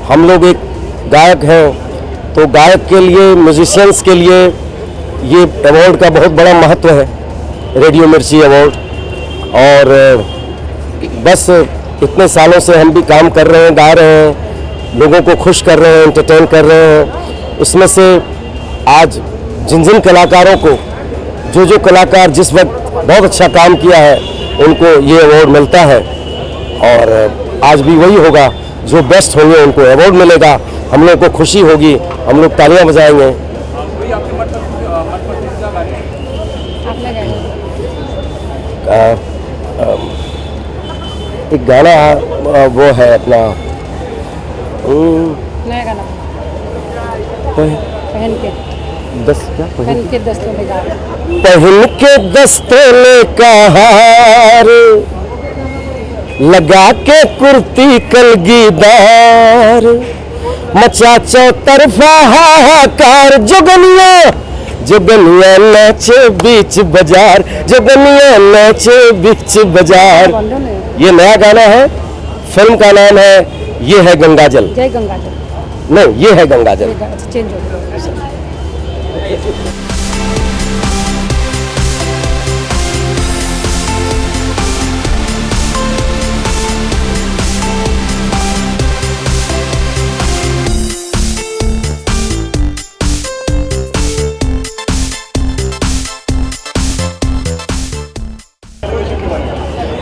हम लोग एक गायक हैं, तो गायक के लिए, म्यूजिशियंस के लिए ये अवार्ड का बहुत बड़ा महत्व है, रेडियो मिर्ची अवार्ड। और बस इतने सालों से हम भी काम कर रहे हैं, गा रहे हैं, लोगों को खुश कर रहे हैं, एंटरटेन कर रहे हैं। उसमें से आज जिन जिन कलाकारों को, जो कलाकार जिस वक्त बहुत अच्छा काम किया है, उनको ये अवार्ड मिलता है। और आज भी वही होगा, जो बेस्ट होंगे उनको अवार्ड मिलेगा, हम लोग को खुशी होगी, हम लोग तालियां बजाएंगे। एक गाना वो है अपना नया गाना पहन के दस्तों का हार लगा के कुर्ती कलगीदार, मचा चौतरफा हाहाकार, जोगनिया नाचे बीच बाजार, जोगनिया नाचे बीच बाजार। ये नया गाना है, फिल्म का नाम है ये है गंगाजल। जय गंगाजल नहीं, ये है गंगाजल। चेंज हो गया।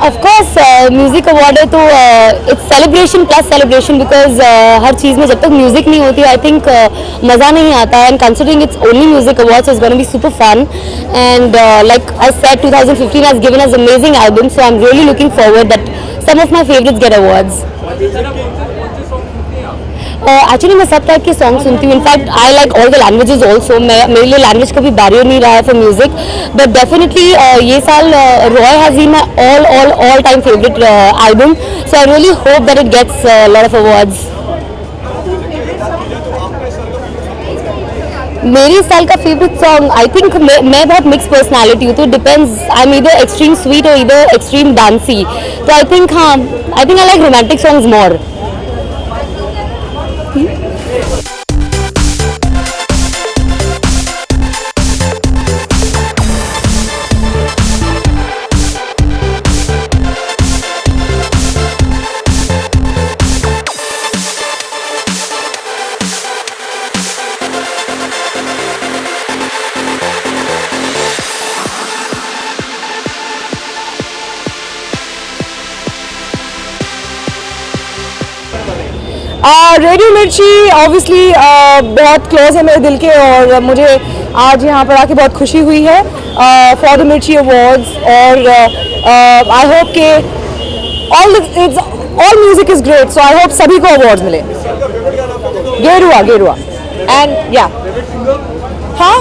ऑफ कोर्स म्यूजिक अवार्ड है तो it's celebration plus celebration, because हर चीज़ में जब तक म्यूजिक नहीं होती आई थिंक मज़ा नहीं आता है। And considering it's only music awards is gonna be super fun, and like I said 2015 has given us amazing albums, so I'm really looking forward that some of my favorites get awards. Actually मैं सब type के song सुनती हूँ, in fact I like all the languages also. मेरे लिए language कभी barrier नहीं रहा है फॉर म्यूजिक, बट डेफिनेटली ये साल Roy has been my all time favourite album, so I really hope that it gets lot of awards. मेरी इस साल का फेवरेट सॉन्ग आई थिंक, मैं बहुत मिक्स पर्सनालिटी हूँ, तो depends, I am either extreme sweet और ईदर एक्सट्रीम डांसी, तो I think I like romantic songs more. Radio मिर्ची ऑब्वियसली बहुत क्लोज है मेरे दिल के, और मुझे आज यहाँ पर आके बहुत खुशी हुई है फॉर द मिर्ची अवार्ड्स। और आई होप के all music is great, so I hope सभी को अवार्ड्स मिले। गेरुआ एंड या हाँ,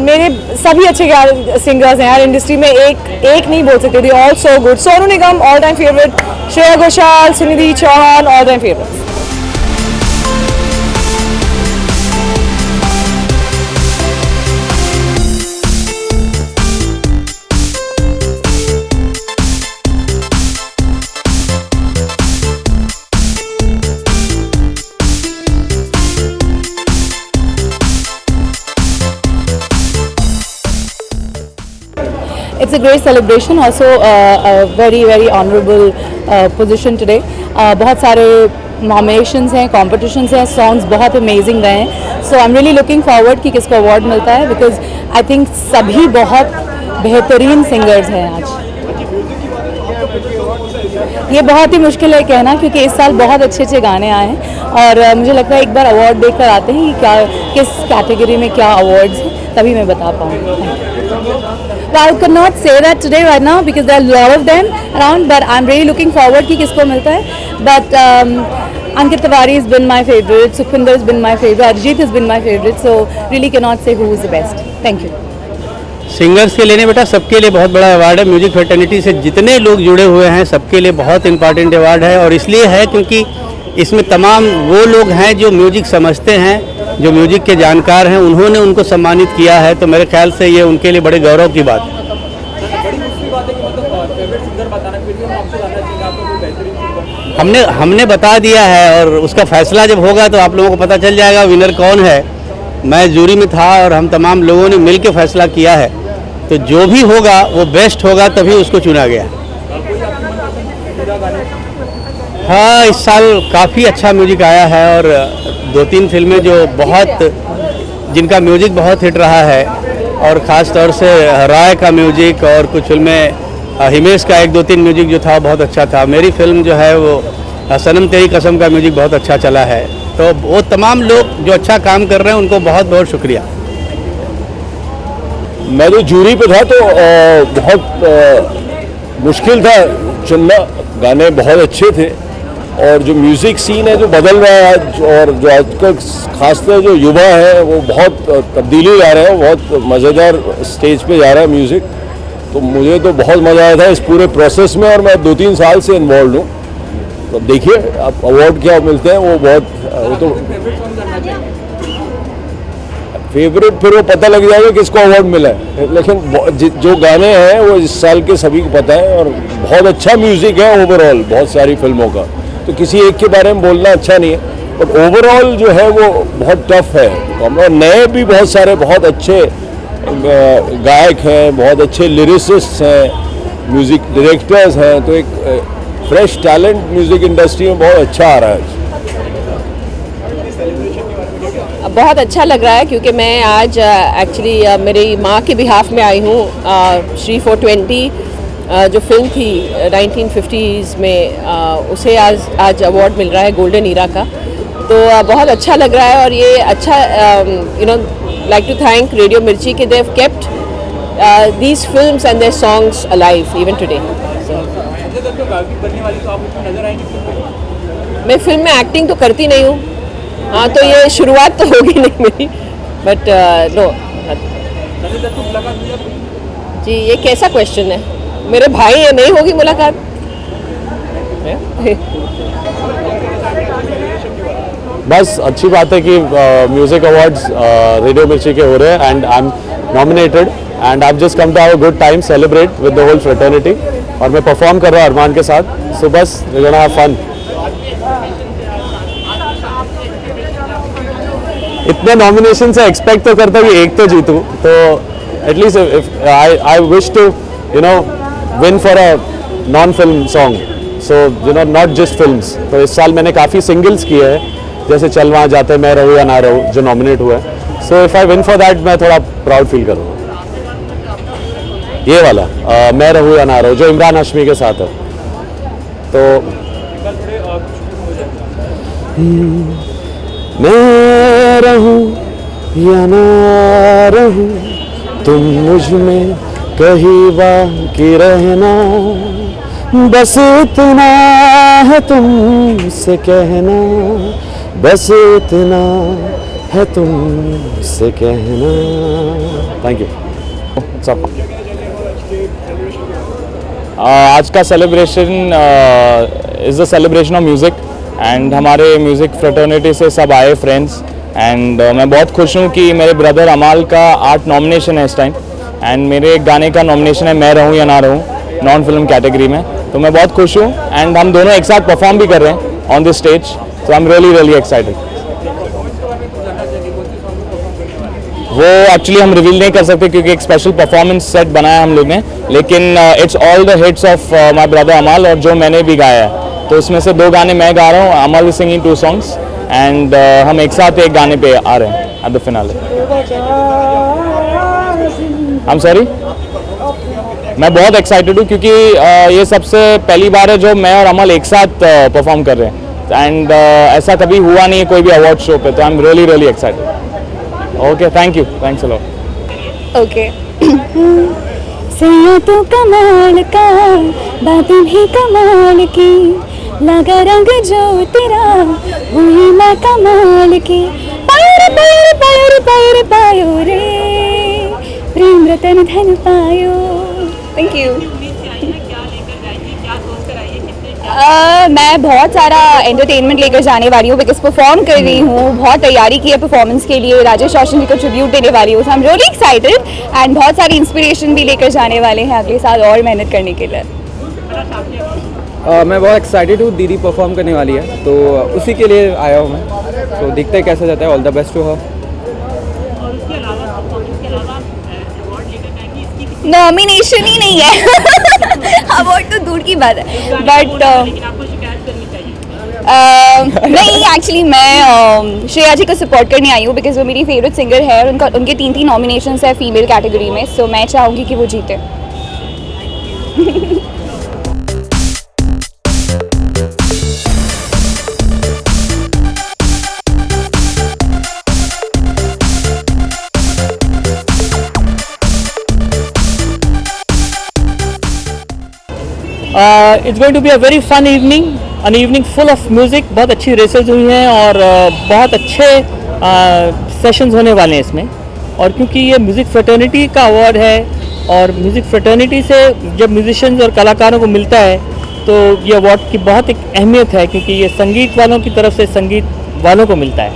मेरे सभी अच्छे सिंगर्स हैं यार इंडस्ट्री में, एक नहीं बोल सकते, they all so good. Sonu Nigam all time favourite, Shreya Ghoshal, Sunidhi Chauhan all time favourite. It's a great celebration, also a very honorable position today. बहुत सारे nominations हैं, competitions हैं, songs बहुत amazing रहे हैं, so I'm really looking forward कि किसको award मिलता है, because I think सभी बहुत बेहतरीन singers हैं आज। ये बहुत ही मुश्किल है कहना, क्योंकि इस साल बहुत अच्छे गाने आए हैं, और मुझे लगता है एक बार अवार्ड देखकर आते हैं कि क्या किस कैटेगरी में क्या अवार्ड्स हैं, तभी मैं बता पाऊँगी। I could not say that today right now because there are a lot of them around, but I'm really looking forward कि किसको मिलता है। But Ankit Tiwari has been my favorite, Sukhwinder has been my favorite, Arijit has been my favorite, so really cannot say who is the best. Thank you. Singers के लिए नहीं बेटा, सबके लिए बहुत बड़ा अवार्ड है। म्यूजिक फ्रेटर्निटी से जितने लोग जुड़े हुए हैं सबके लिए बहुत इंपॉर्टेंट अवार्ड है, और इसलिए है क्योंकि इसमें तमाम वो लोग हैं जो म्यूजिक समझते हैं, जो म्यूजिक के जानकार हैं, उन्होंने उनको सम्मानित किया है, तो मेरे ख्याल से ये उनके लिए बड़े गौरव की बात है। हमने बता दिया है और उसका फैसला जब होगा तो आप लोगों को पता चल जाएगा विनर कौन है। मैं जूरी में था और हम तमाम लोगों ने मिल के फैसला किया है, तो जो भी होगा वो बेस्ट होगा, तभी उसको चुना गया। हाँ, इस साल काफ़ी अच्छा म्यूजिक आया है और 2-3 फिल्में जो जिनका म्यूजिक बहुत हिट रहा है, और ख़ास तौर से राय का म्यूजिक और कुछ फिल्में, हिमेश का 1-2-3 म्यूजिक जो था बहुत अच्छा था। मेरी फिल्म जो है वो सनम तेरी कसम का म्यूजिक बहुत अच्छा चला है। तो वो तमाम लोग जो अच्छा काम कर रहे हैं उनको बहुत बहुत शुक्रिया। मैं जो जूरी पे था तो बहुत मुश्किल था चुनना। गाने बहुत अच्छे थे और जो म्यूज़िक सीन है जो बदल रहा है आज, और जो आजकल खासकर जो युवा है वो बहुत तब्दीली ला रहे हैं, बहुत मज़ेदार स्टेज पे जा रहा है म्यूज़िक। तो मुझे तो बहुत मज़ा आया था इस पूरे प्रोसेस में, और मैं 2-3 साल से इन्वॉल्व हूँ। तो देखिए अब अवार्ड क्या मिलते हैं, वो तो फेवरेट फिर वो पता लग जाएगा किसको अवार्ड मिला है। लेकिन जो गाने हैं वो इस साल के सभी को पता है, और बहुत अच्छा म्यूज़िक है ओवरऑल बहुत सारी फिल्मों का। तो किसी एक के बारे में बोलना अच्छा नहीं है, बट ओवरऑल जो है वो बहुत टफ है। और नए भी बहुत सारे बहुत अच्छे गायक हैं, बहुत अच्छे लिरिसिस्ट हैं, म्यूज़िक डायरेक्टर्स हैं। तो एक फ्रेश टैलेंट म्यूज़िक इंडस्ट्री में बहुत अच्छा आ रहा है। बहुत अच्छा लग रहा है क्योंकि मैं आज एक्चुअली मेरी माँ के बिहाफ में आई हूँ। श्री 420 जो फिल्म थी 1950s में, उसे आज अवार्ड मिल रहा है गोल्डन ईरा का। तो बहुत अच्छा लग रहा है, और ये अच्छा like to thank Radio Mirchi कि they have kept these films and their songs alive even today. मैं फिल्म में एक्टिंग तो करती नहीं हूँ, हाँ, तो ये शुरुआत तो होगी नहीं मेरी, बट नो। जी, ये कैसा क्वेश्चन है? मेरे भाई है, नहीं होगी मुलाकात? बस अच्छी बात है कि म्यूज़िक अवार्ड्स रेडियो मिर्ची के हो रहे हैं, and I am nominated, and I just come to have a good time, celebrate with the whole fraternity. और मैं परफॉर्म कर रहा हूँ अरमान के साथ, सो बस वी गोना हैव फन। इतने नॉमिनेशन से एक्सपेक्ट तो करता हूँ कि एक तो जीतूँ, तो at least if I wish to win for a non film song, so not just films. तो इस साल मैंने काफ़ी सिंगल्स किए हैं, जैसे चल वहाँ जाते मैं रहूँ या ना रहूँ, जो नॉमिनेट हुआ है। So if I win for that मैं थोड़ा प्राउड फील करूँगा। ये वाला मैं रहूँ या ना रहूँ, जो इमरान हाशमी के साथ है। तो मैं रहूँ या ना रहूँ, तुम मुझ में कहीं बाकी रहना, बस इतना है तुमसे कहना, बस इतना है तुमसे कहना। Thank you. आज का celebration is the celebration of music, and हमारे म्यूज़िक फ्रेटर्निटी से सब आए फ्रेंड्स, एंड मैं बहुत खुश हूँ कि मेरे ब्रदर अमाल का 8 नॉमिनेशन है इस टाइम, एंड मेरे एक गाने का नॉमिनेशन है मैं रहूँ या ना रहूँ, नॉन फिल्म कैटेगरी में। तो मैं बहुत खुश हूँ, एंड हम दोनों एक साथ परफॉर्म भी कर रहे हैं on this stage, so I am really excited. वो एक्चुअली हम रिवील नहीं कर सकते क्योंकि एक स्पेशल परफॉर्मेंस सेट बनाया हम लोग ने, लेकिन it's all the hits of my brother अमाल, और जो मैंने भी गाया है। तो उसमें से 2 गाने मैं गा रहा हूँ, अमाल इज सिंगिंग 2 सॉन्ग्स, एंड हम एक साथ एक गाने पे आ रहे हैं at the finale. I am sorry, मैं बहुत एक्साइटेड हूँ क्योंकि ये सबसे पहली बार है जो मैं और अमल एक साथ परफॉर्म कर रहे हैं, एंड ऐसा कभी हुआ नहीं है कोई भी अवार्ड शो पे। तो I am really excited. Okay, thank you, thanks a lot. Okay. सैया तो कमाल का, बातें भी कमाल की, लगा रंग जो तेरा हुई मैं कमाल की, पायो पायो पायो पायो पायो रे, प्रेम रतन धन पायो। Thank you. मैं बहुत सारा एंटरटेनमेंट लेकर जाने वाली हूँ, बिकॉज परफॉर्म कर रही हूँ, बहुत तैयारी की है परफॉर्मेंस के लिए, राजेश रोशन जी को ट्रिब्यूट देने वाली हूँ। I am really excited, and बहुत सारी इंस्पिरेशन भी लेकर जाने वाले हैं अगले साल और मेहनत करने के लिए। मैं बहुत एक्साइटेड हूँ, दीदी परफॉर्म करने वाली है तो उसी के लिए आया हूँ मैं। तो देखते हैं कैसा जाता है। All the best to her. Nomination ही नहीं है अवार्ड तो दूर की बात है, बट नहीं, एक्चुअली मैं श्रेया जी को सपोर्ट करने आई हूँ बिकॉज वो मेरी फेवरेट सिंगर है और उनके 3 नॉमिनेशंस है फीमेल कैटेगरी में, सो मैं चाहूँगी कि वो जीते। It's going to be a very fun evening, an evening full of music। बहुत अच्छी रेसेस हुई हैं और बहुत अच्छे सेशंस होने वाले हैं इसमें। और क्योंकि ये म्यूज़िक फ्रेटर्निटी का अवार्ड है और म्यूज़िक फ्रेटर्निटी से जब म्यूजिशियंस और कलाकारों को मिलता है तो ये अवार्ड की बहुत एक अहमियत है, क्योंकि ये संगीत वालों की तरफ से संगीत वालों को मिलता है।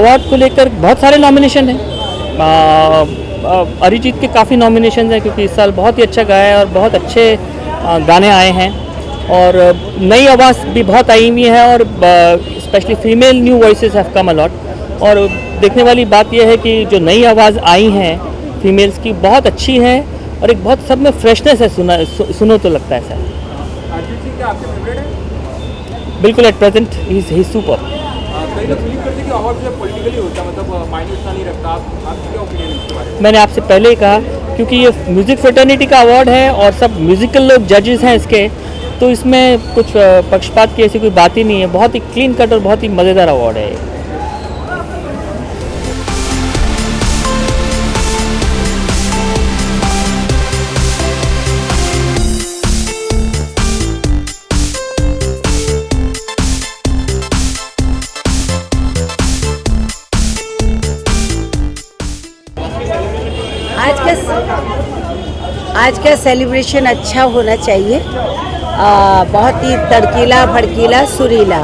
अवार्ड को लेकर बहुत सारे नॉमिनेशन हैं। अरिजीत के काफ़ी नॉमिनेशन हैं क्योंकि इस साल बहुत ही अच्छा गाया है और बहुत अच्छे गाने आए हैं और नई आवाज़ भी बहुत आई हुई है और specially female new voices have come a lot. और देखने वाली बात यह है कि जो नई आवाज़ आई हैं फीमेल्स की बहुत अच्छी हैं और एक बहुत सब में फ्रेशनेस है। सुनो तो लगता है सर। बिल्कुल, एट प्रेजेंट ही सुपर। मैंने आपसे पहले ही कहा, क्योंकि ये म्यूज़िक फ्रेटर्निटी का अवार्ड है और सब म्यूज़िकल लोग जजेस हैं इसके, तो इसमें कुछ पक्षपात की ऐसी कोई बात ही नहीं है। बहुत ही क्लीन कट और बहुत ही मज़ेदार अवार्ड है ये। आज का सेलिब्रेशन अच्छा होना चाहिए, बहुत ही तड़कीला भड़कीला सुरीला।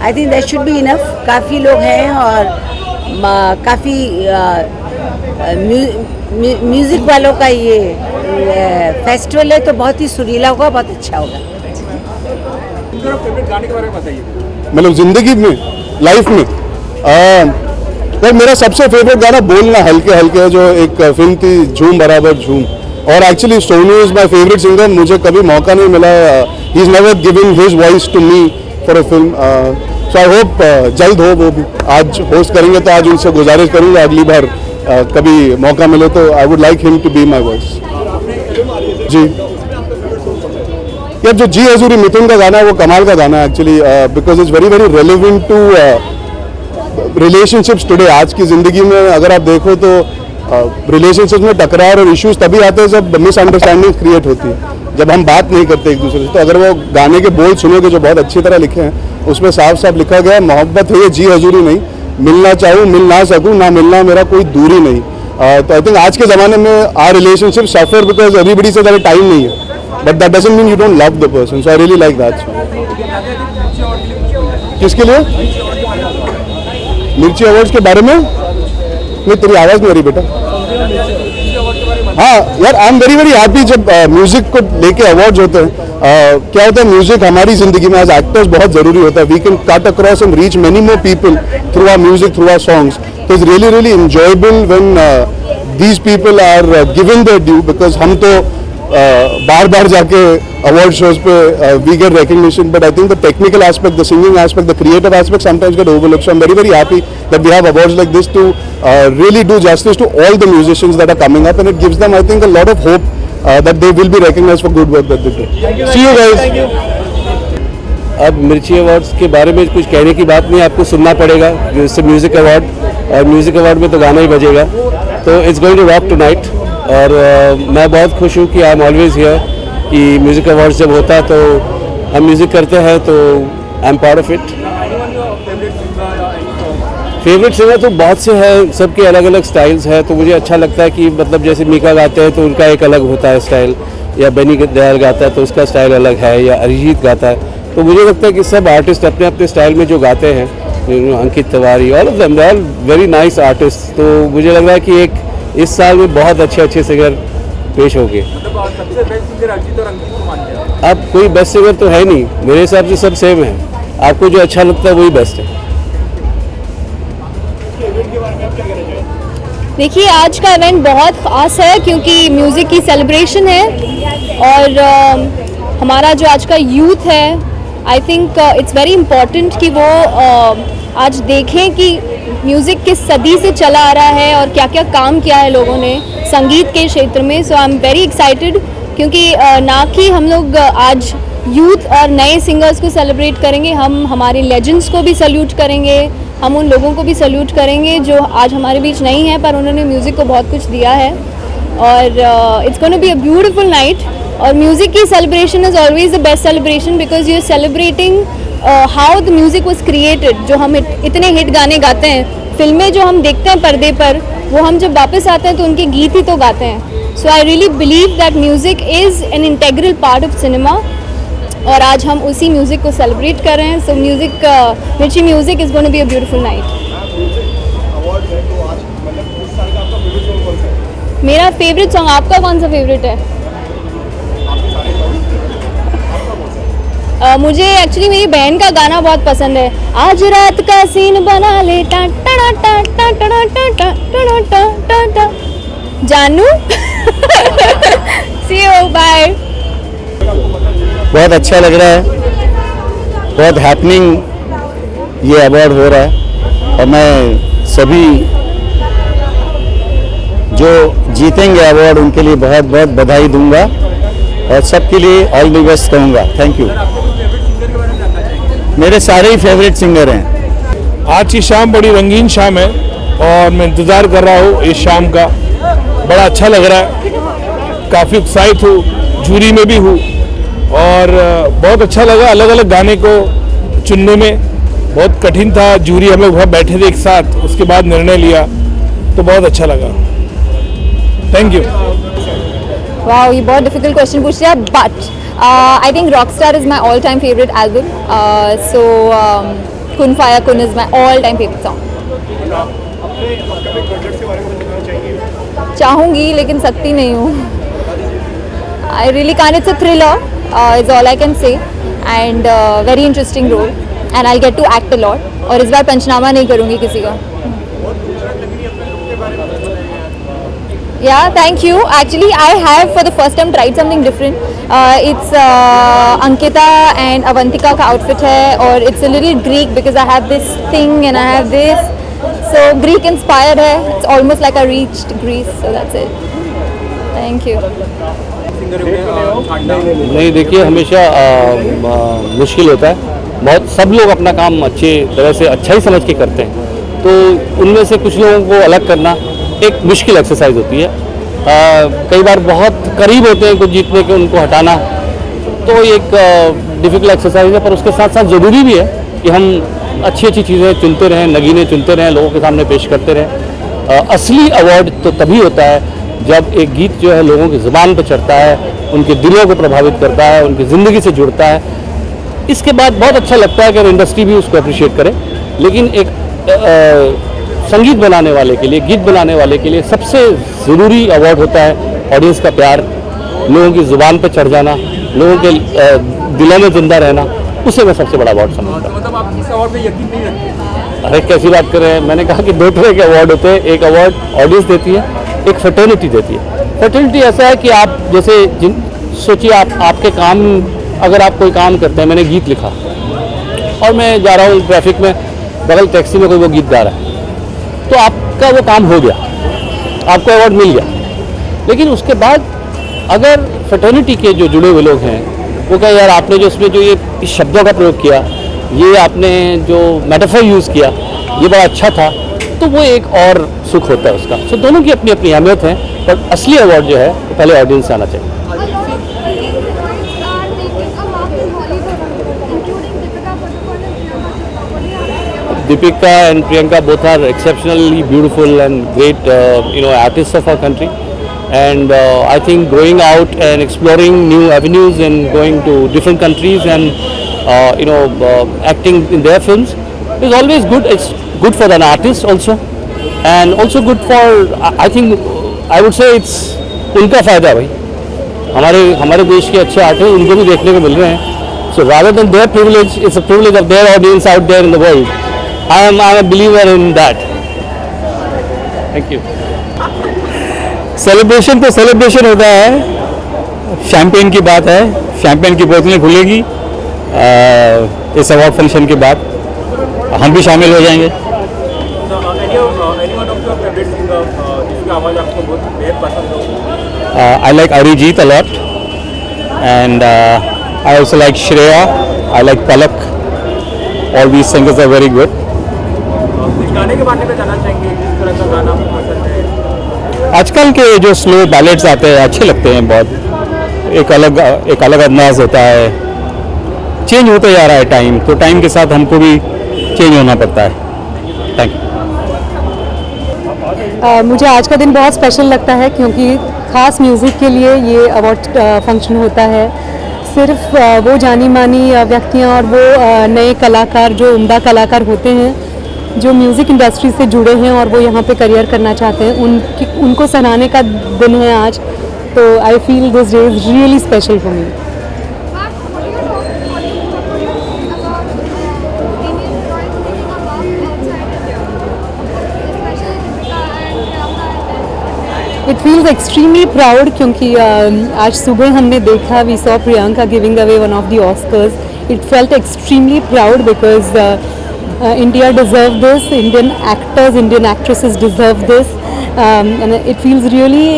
I think that should be enough. काफ़ी लोग हैं और काफ़ी म्यूज़िक वालों का ये फेस्टिवल है तो बहुत ही सुरीला होगा, बहुत अच्छा होगा। मतलब ज़िंदगी में, लाइफ में तो मेरा सबसे फेवरेट गाना बोलना हल्के हल्के है, जो एक फिल्म थी झूम बराबर झूम। और actually Sonu is my favourite singer. मुझे कभी मौका नहीं मिला, he is never given his voice to me for a film. So I hope जल्द हो। वो भी आज होस्ट करेंगे तो आज उनसे गुजारिश करूँगा अगली बार कभी मौका मिले तो I would like him to be my voice. जी यार, जो जी हजूरी मिथुन का गाना है वो कमाल का गाना है actually, because it's very very relevant to relationships today. आज की ज़िंदगी में अगर आप देखो तो रिलेशनशिप्स में टकरार और इश्यूज तभी आते हैं जब मिसअंडरस्टैंडिंग क्रिएट होती है, जब हम बात नहीं करते एक दूसरे से। तो अगर वो गाने के बोल सुनोगे जो बहुत अच्छी तरह लिखे हैं, उसमें साफ साफ लिखा गया है मोहब्बत है ये जी हजूरी नहीं, मिलना चाहूँ मिल ना सकूँ, ना मिलना मेरा कोई दूरी नहीं। तो आई थिंक आज के ज़माने में our relationship suffer because everybody से ज़्यादा टाइम नहीं है, but that doesn't mean you don't love the person. So I really like that. किसके लिए? मिर्ची अवार्ड्स के बारे में नहीं, तेरी आवाज़ नहीं आ रही बेटा। हाँ यार, आई एम वेरी वेरी हैप्पी जब म्यूज़िक को लेके अवार्ड्स होते हैं। क्या होता है, म्यूज़िक हमारी ज़िंदगी में एज एक्टर्स बहुत ज़रूरी होता है। We can cut across and reach many more people through our music, through our songs. तो it's really really enjoyable when these people are given their due, because हम तो बार बार जाके अवार्ड शोज पे we get recognition, but I think the technical aspect, the singing aspect, the creative aspect sometimes get overlooked. So I'm very very happy that we have awards like this to really do justice to all the musicians that are coming up, and it gives them, I think, a lot of hope that they will be recognized for good work that they do. See you guys. अब मिर्ची awards के बारे में कुछ कहने की बात नहीं, आपको सुनना पड़ेगा। इससे म्यूज़िक अवार्ड, और म्यूज़िक अवार्ड में तो गाना ही बजेगा, तो it's going to rock tonight. और मैं बहुत खुश हूँ कि आई एम ऑलवेज हियर, कि म्यूज़िक अवार्ड्स जब होता है तो हम म्यूज़िक करते हैं, तो I am part of it. Favourite singer तो बहुत से हैं, सबके अलग अलग स्टाइल्स हैं, तो मुझे अच्छा लगता है कि मतलब जैसे मीका गाते हैं तो उनका एक अलग होता है स्टाइल, या बेनी दयाल गाता है तो उसका स्टाइल अलग है, या अरिजीत गाता है। तो मुझे लगता है कि सब आर्टिस्ट अपने अपने स्टाइल में जो गाते हैं, Ankit Tiwari, all of them they are very nice artist. तो मुझे लग रहा है कि एक इस साल में बहुत अच्छे अच्छे सिंगर पेश होके। अब कोई बेस्ट सिंगर तो है नहीं, मेरे हिसाब से सब सेम है, आपको जो अच्छा लगता है वही बेस्ट है। देखिए, आज का इवेंट बहुत ख़ास है क्योंकि म्यूज़िक की सेलिब्रेशन है और हमारा जो आज का यूथ है, आई थिंक इट्स वेरी इम्पॉर्टेंट कि वो आज देखें कि म्यूज़िक किस सदी से चला आ रहा है और क्या क्या काम किया है लोगों ने संगीत के क्षेत्र में। सो आई एम वेरी एक्साइटेड क्योंकि ना कि हम लोग आज यूथ और नए सिंगर्स को सेलिब्रेट करेंगे, हम हमारे लेजेंड्स को भी सल्यूट करेंगे, हम उन लोगों को भी सल्यूट करेंगे जो आज हमारे बीच नहीं हैं पर उन्होंने म्यूज़िक को बहुत कुछ दिया है। और it's gonna be a beautiful night. और म्यूज़िक की celebration is always the best celebration because you are celebrating how the music was created. जो हम इतने हिट गाने गाते हैं, फिल्में जो हम देखते हैं पर्दे पर, वो हम जब वापस आते हैं तो उनके गीत ही तो गाते हैं। So I really believe that music is an integral part of cinema और आज हम उसी म्यूज़िक को सेलिब्रेट कर रहे हैं। सो म्यूज़िक, मिर्ची music is gonna be a beautiful night. मेरा फेवरेट सॉन्ग, आपका कौन सा फेवरेट है? मुझे एक्चुअली मेरी बहन का गाना बहुत पसंद है। आज रात का सीन बना ले टा टा टा टा टा टा टा टा टा टा टा। जानू सी यू, बाय। बहुत अच्छा लग रहा है, बहुत हैपनिंग ये अवार्ड हो रहा है और मैं सभी जो जीतेंगे अवार्ड उनके लिए बहुत बहुत बधाई दूंगा और सबके लिए ऑल द बेस्ट कहूँगा। Thank you. मेरे सारे ही फेवरेट सिंगर हैं। आज की शाम बड़ी रंगीन शाम है और मैं इंतज़ार कर रहा हूँ इस शाम का। बड़ा अच्छा लग रहा है, काफ़ी उत्साहित हूँ, जूरी में भी हूँ और बहुत अच्छा लगा। अलग अलग गाने को चुनने में बहुत कठिन था, जूरी हम लोग वहाँ बैठे थे एक साथ, उसके बाद निर्णय लिया तो बहुत अच्छा लगा। Thank you. वाओ, ये बहुत डिफिकल्ट क्वेश्चन पूछ लिया, but I think Rockstar is my all time favourite album. So Kun Faya Kun is my all time favourite song. चाहूँगी लेकिन सकती नहीं हूँ। I really can't, it's a thriller is all I can say and very interesting role and I get to act a lot. और इस बार पंचनामा नहीं करूँगी किसी का। Yeah, thank you. Actually, I have for the first time tried something different. It's Ankita and Avantika का outfit है और it's a little Greek because I have this thing and I have this. So Greek inspired है. It's almost like I reached Greece. So that's it. Thank you. नहीं, देखिए हमेशा मुश्किल होता है, बहुत सब लोग अपना काम अच्छी तरह से अच्छा ही समझ के करते हैं, तो उनमें से कुछ लोगों को अलग करना एक मुश्किल एक्सरसाइज होती है। कई बार बहुत करीब होते हैं कुछ जीतने के, उनको हटाना तो एक डिफ़िकल्ट एक्सरसाइज है, पर उसके साथ साथ ज़रूरी भी है कि हम अच्छी अच्छी चीज़ें चुनते रहें, नगीने चुनते रहें, लोगों के सामने पेश करते रहें। असली अवार्ड तो तभी होता है जब एक गीत जो है लोगों की ज़ुबान पर चढ़ता है, उनके दिलों को प्रभावित करता है, उनकी ज़िंदगी से जुड़ता है। इसके बाद बहुत अच्छा लगता है कि इंडस्ट्री भी उसको अप्रिशिएट करे। लेकिन एक संगीत बनाने वाले के लिए, गीत बनाने वाले के लिए सबसे ज़रूरी अवार्ड होता है ऑडियंस का प्यार, लोगों की ज़ुबान पर चढ़ जाना, लोगों के दिलों में जिंदा रहना। उसे मैं सबसे बड़ा अवार्ड समझता हूँ। मतलब आप इस अवार्ड पे यकीन नहीं रखते? अरे कैसी बात कर रहे हैं, मैंने कहा कि दो तरह के अवार्ड होते हैं। एक अवार्ड ऑडियंस देती है, एक फ्रेटर्निटी देती है। फ्रेटर्निटी ऐसा है कि आप जैसे सोचिए आपके काम, अगर आप कोई काम करते हैं, मैंने गीत लिखा और मैं जा रहा हूँ ट्रैफिक में, बगल टैक्सी में कोई वो गीत गा रहा है, तो आपका वो काम हो गया, आपको अवार्ड मिल गया। लेकिन उसके बाद अगर फ्रेटर्निटी के जो जुड़े हुए लोग हैं वो कहें यार आपने जो इसमें जो ये इस शब्दों का प्रयोग किया, ये आपने जो मेटाफर यूज़ किया, ये बड़ा अच्छा था, तो वो एक और सुख होता है उसका। तो दोनों की अपनी अपनी अहमियत है, पर असली अवार्ड जो है वो पहले ऑडियंस से आना चाहिए। Deepika and Priyanka both are exceptionally beautiful and great, artists of our country. And I think growing out and exploring new avenues and going to different countries and, acting in their films is always good. It's good for an artist also, and also good for, I think, I would say it's उनका फ़ायदा भाई, हमारे देश के अच्छे artist उनको भी देखने को मिल रहे हैं. So rather than their privilege, it's a privilege of their audience out there in the world. I'm a believer in that. Thank you. Celebration तो सेलिब्रेशन होता है. शैम्पेन की बात है, शैम्पेन की बोतलें खुलेगी इस अवार्ड फंक्शन के बाद. हम भी शामिल हो जाएंगे. I like Arijit a lot, and I also like Shreya. I like Palak. All these singers are very good. गाने के बारे में जानना चाहेंगे, किस तरह का गाना पसंद है? आजकल के जो स्लो बैलेड्स आते हैं अच्छे लगते हैं बहुत. एक अलग अंदाज होता है. चेंज होते जा रहा है टाइम, तो टाइम के साथ हमको भी चेंज होना पड़ता है. Thank you. मुझे आज का दिन बहुत स्पेशल लगता है क्योंकि ख़ास म्यूज़िक के लिए ये अवार्ड फंक्शन होता है. सिर्फ वो जानी मानी व्यक्तियाँ और वो नए कलाकार जो उम्दा कलाकार होते हैं जो म्यूज़िक इंडस्ट्री से जुड़े हैं और वो यहाँ पे करियर करना चाहते हैं उनको सराहने का दिन है आज. तो I feel this day is really special for me. It feels extremely proud क्योंकि आज सुबह हमने देखा we saw Priyanka giving away one of the Oscars. It felt extremely proud because India deserve this, Indian actors, Indian actresses deserve this, and it feels really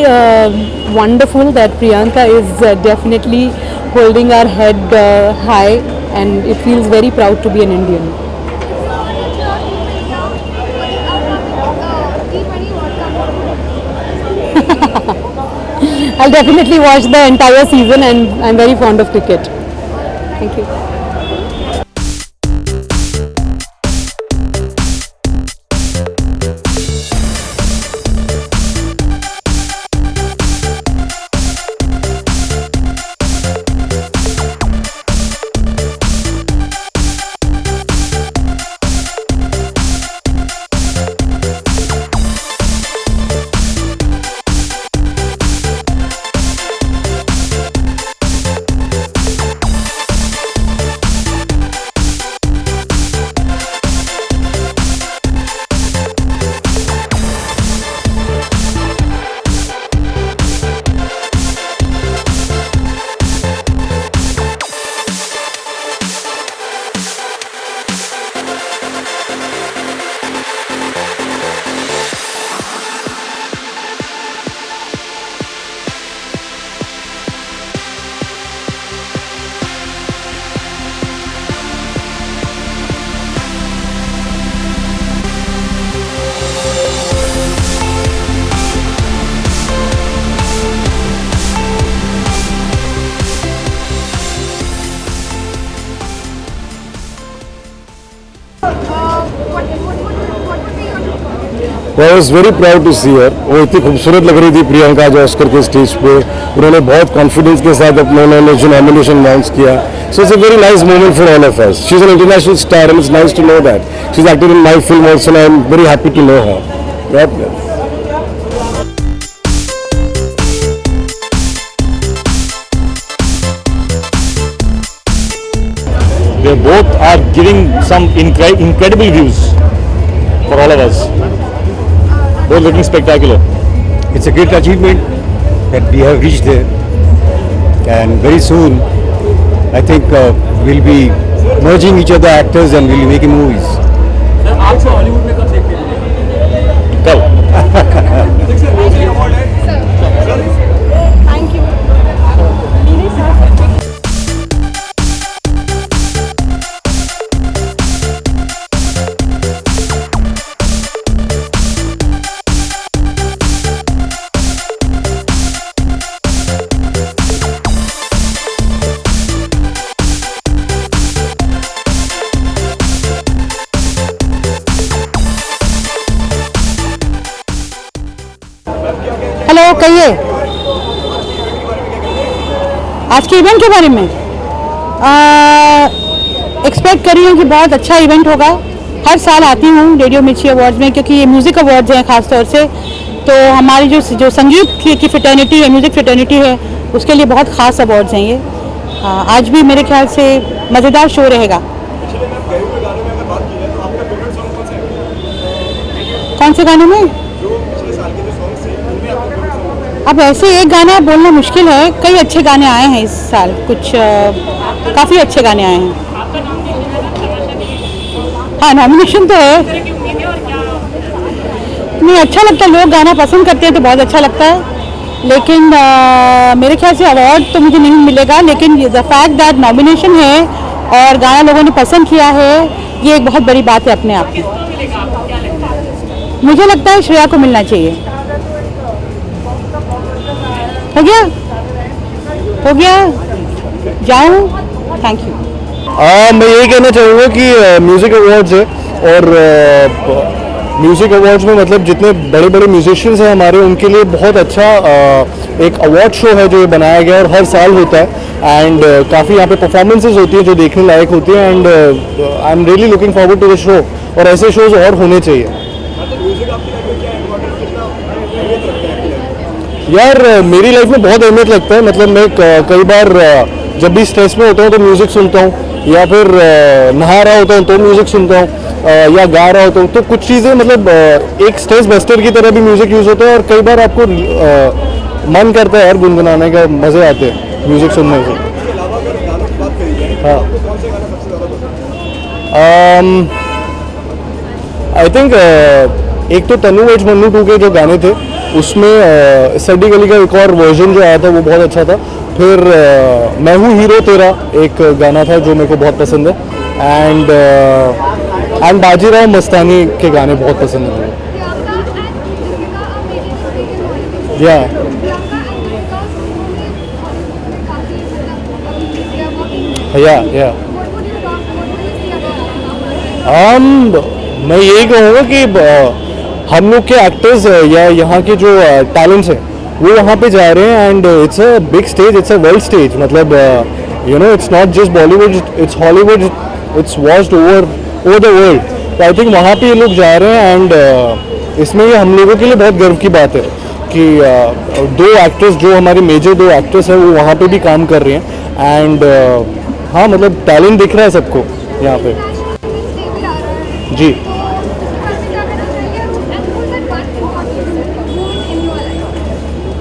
wonderful that Priyanka is definitely holding our head high, and it feels very proud to be an Indian. I'll definitely watch the entire season, and I'm very fond of cricket. Thank you. I was very proud to see her. वो इतनी खूबसूरत लग रही थी प्रियंका जो Oscar के stage पे. उन्होंने बहुत कॉन्फिडेंस के साथ अपने जो नॉमिनेशन अनाउंस किया. So it's a very nice moment for all of us. She's an international star and it's nice to know that. She's acted in my film also and I'm very happy to know her. God bless. They both are giving some incredible views for all of us. Both looking spectacular. It's a great achievement that we have reached there, and very soon I think we'll be merging each other actors and we'll be making movies. Sir आपको Hollywood में कब देखते हैं? कल. Thank you. Hello, कहिए आज के event के बारे में. एक्सपेक्ट कर रही हूँ कि बहुत अच्छा इवेंट होगा. हर साल आती हूँ रेडियो मिर्ची अवार्ड्स में क्योंकि ये म्यूज़िक अवार्ड्स हैं ख़ास तौर से, तो हमारी जो संगीत की फ्रेटर्निटी है, म्यूज़िक फ्रेटर्निटी है, उसके लिए बहुत ख़ास अवार्ड्स हैं ये। आज भी मेरे ख्याल से मज़ेदार शो रहेगा। कौन से गाने में? अब ऐसे एक गाना बोलना मुश्किल है, कई अच्छे गाने आए हैं इस साल, कुछ काफ़ी अच्छे गाने आए हैं। हाँ, नॉमिनेशन तो है। नहीं, अच्छा लगता है, लोग गाना पसंद करते हैं तो बहुत अच्छा लगता है, लेकिन मेरे ख्याल से अवार्ड तो मुझे नहीं मिलेगा, लेकिन द फैक्ट दैट नॉमिनेशन है और गाना लोगों ने पसंद किया है, ये एक बहुत बड़ी बात है अपने आप में। मुझे लगता है श्रेया को मिलना चाहिए। हो गया? हो गया? जाऊँ? Thank you. मैं यही कहना चाहूँगा कि म्यूज़िक अवार्ड्स है, और म्यूज़िक अवार्ड्स में मतलब जितने बड़े बड़े म्यूजिशियंस हैं हमारे, उनके लिए बहुत अच्छा एक अवार्ड शो है जो ये बनाया गया है और हर साल होता है। एंड काफ़ी यहाँ पे परफॉर्मेंसेज होती हैं जो देखने लायक होती हैं, and I am really looking forward to the show, और ऐसे शोज और होने चाहिए। यार मेरी लाइफ में बहुत अहमियत लगता है, मतलब मैं कई बार जब भी स्ट्रेस में होता हूँ तो म्यूज़िक सुनता हूँ, या फिर नहा रहा होता हूँ तो म्यूज़िक सुनता हूँ, या गा रहा होता हूँ, तो कुछ चीज़ें मतलब एक स्ट्रेस बस्टर की तरह भी म्यूज़िक यूज़ होता है, और कई बार आपको मन करता है यार गुनगुनाने का, मज़े आते हैं म्यूज़िक सुनने से। हाँ, आई थिंक एक तो तन्नू वेज मन्नू 2 के जो गाने थे उसमें सड्डी गली का एक और वर्जन जो आया था वो बहुत अच्छा था। फिर मैं हूँ हीरो तेरा एक गाना था जो मेरे को बहुत पसंद है, एंड बाजीराव मस्तानी के गाने बहुत पसंद है मुझे। या मैं यही कहूँगा कि हम लोग के एक्टर्स या यहाँ के जो टैलेंट्स हैं वो वहाँ पे जा रहे हैं, and it's a big stage, it's a world stage, मतलब you know it's not just Bollywood, it's Hollywood, it's watched over the world. तो आई थिंक वहाँ पे ये लोग जा रहे हैं, एंड इसमें ये हम लोगों के लिए बहुत गर्व की बात है कि 2 एक्टर्स जो हमारे मेजर 2 एक्टर्स हैं वो वहाँ पे भी काम कर रहे हैं, एंड हाँ मतलब टैलेंट दिख रहा है सबको यहाँ पे। जी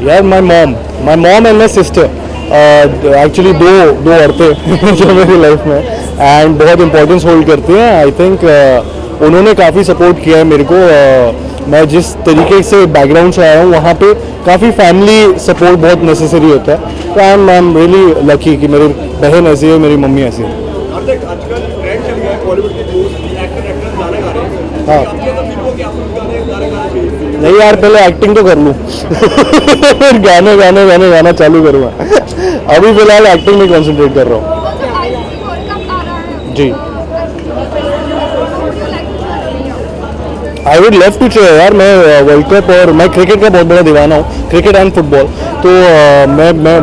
यार my mom and my sister, actually दो औरतें जो मेरी लाइफ में एंड बहुत इम्पोर्टेंस होल्ड करती हैं। आई थिंक उन्होंने काफ़ी सपोर्ट किया है मेरे को। मैं जिस तरीके से बैकग्राउंड से आया हूँ वहाँ पे काफ़ी फैमिली सपोर्ट बहुत नेसेसरी होता है, तो आई एम रियली लकी कि मेरी बहन ऐसी है, मेरी मम्मी ऐसी है। हाँ नहीं यार, पहले एक्टिंग तो कर लूँ फिर गाना चालू करूँगा। अभी फिलहाल एक्टिंग में कंसंट्रेट कर रहा हूँ। जी I would love to share यार, मैं वर्ल्ड कप और मैं क्रिकेट का बहुत बड़ा दीवाना हूँ, क्रिकेट एंड फुटबॉल। तो मैं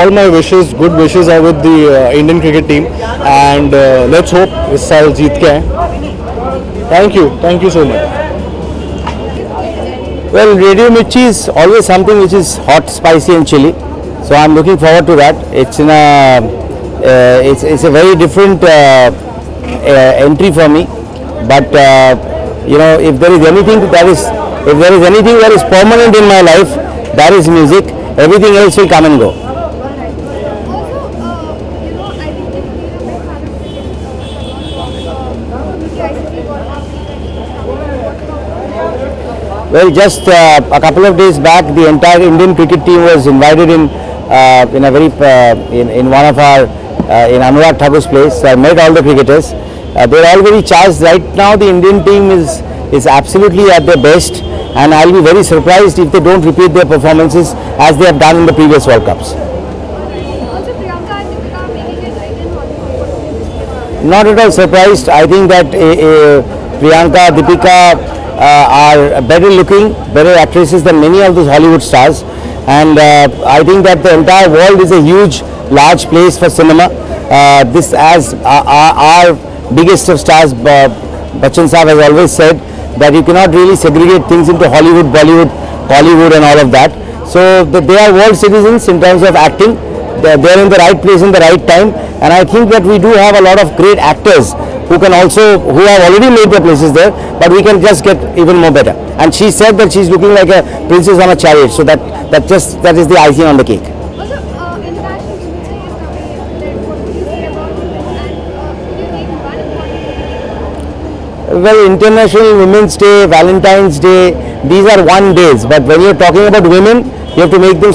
all my wishes, good wishes are with the Indian cricket team, and let's hope इस साल जीत के आए। Thank you so much. Well, Radio Mirchi is always something which is hot, spicy and chilly. So I'm looking forward to that. It's a very different entry for me. But you know, if there is anything that is permanent in my life, that is music. Everything else will come and go. Well, just a couple of days back, the entire Indian cricket team was invited in a very in one of our in Anurag Thakur's place. So I met all the cricketers. They're all very charged right now. The Indian team is absolutely at their best, and I'll be very surprised if they don't repeat their performances as they have done in the previous World Cups. Not at all surprised. I think that Priyanka, Deepika are better looking, better actresses than many of those Hollywood stars, and I think that the entire world is a huge, large place for cinema. This, as our biggest of stars, Bachchan Saab has always said, that you cannot really segregate things into Hollywood, Bollywood, Collywood and all of that. So they are world citizens in terms of acting. They are in the right place in the right time, and I think that we do have a lot of great actors who have already made their places there, but we can just get even more better. And she said that she's looking like a princess on a chariot, so that is the icing on the cake. Well, International Women's Day, Valentine's Day, these are one days, but when you're talking about women, you have to make them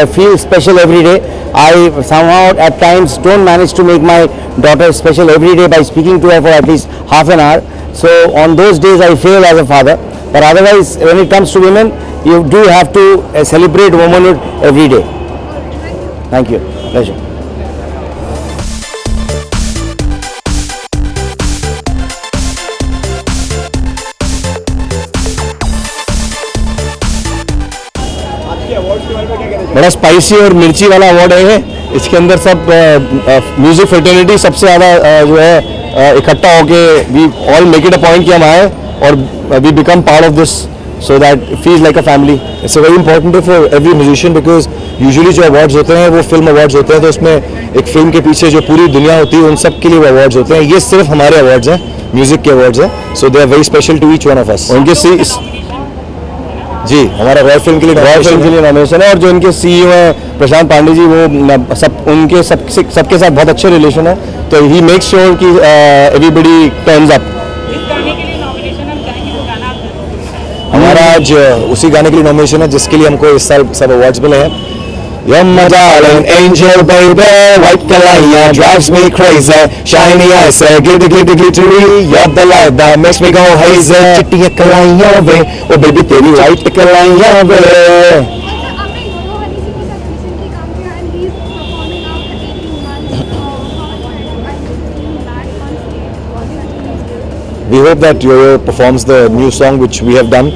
feel special every day. I somehow at times don't manage to make my daughter special every day by speaking to her for at least half an hour. So on those days I fail as a father, but otherwise when it comes to women, you do have to celebrate womanhood every day. Thank you. Pleasure. बड़ा spicy और मिर्ची वाला award है। इसके अंदर सब music fraternity सबसे ज़्यादा जो है इकट्ठा होके we all make it a point कि हम आए और we become part of this so that feels like a family. It's very important for every musician because usually जो अवार्ड्स होते हैं वो फिल्म अवार्ड्स होते हैं, तो उसमें एक फिल्म के पीछे जो पूरी दुनिया होती है उन सब के लिए वो अवार्ड्स होते हैं। ये सिर्फ हमारे अवार्ड्स हैं, म्यूजिक के अवार्ड्स हैं, so they are very special to each one of us. उनके जी हमारा रॉयल फिल्म के लिए नॉमिनेशन है, और जो इनके सीईओ हैं प्रशांत पांडे जी, वो उनके सबके साथ बहुत अच्छे रिलेशन है, तो ही मेक श्योर कि एवरीबडी टर्न्स अप। हमारा आज उसी गाने के लिए नॉमिनेशन है जिसके लिए हमको इस साल सब अवार्ड्स मिले हैं। You're my darling angel, baby. White Kalaya drives me crazy. Shiny eyes, glitty, glitty, glittery. You're the light that makes me go hazy. Chittiya Kalaya ve, oh baby, teri white Kalaya ve. We hope that Yo-Yo performs the new song which we have done.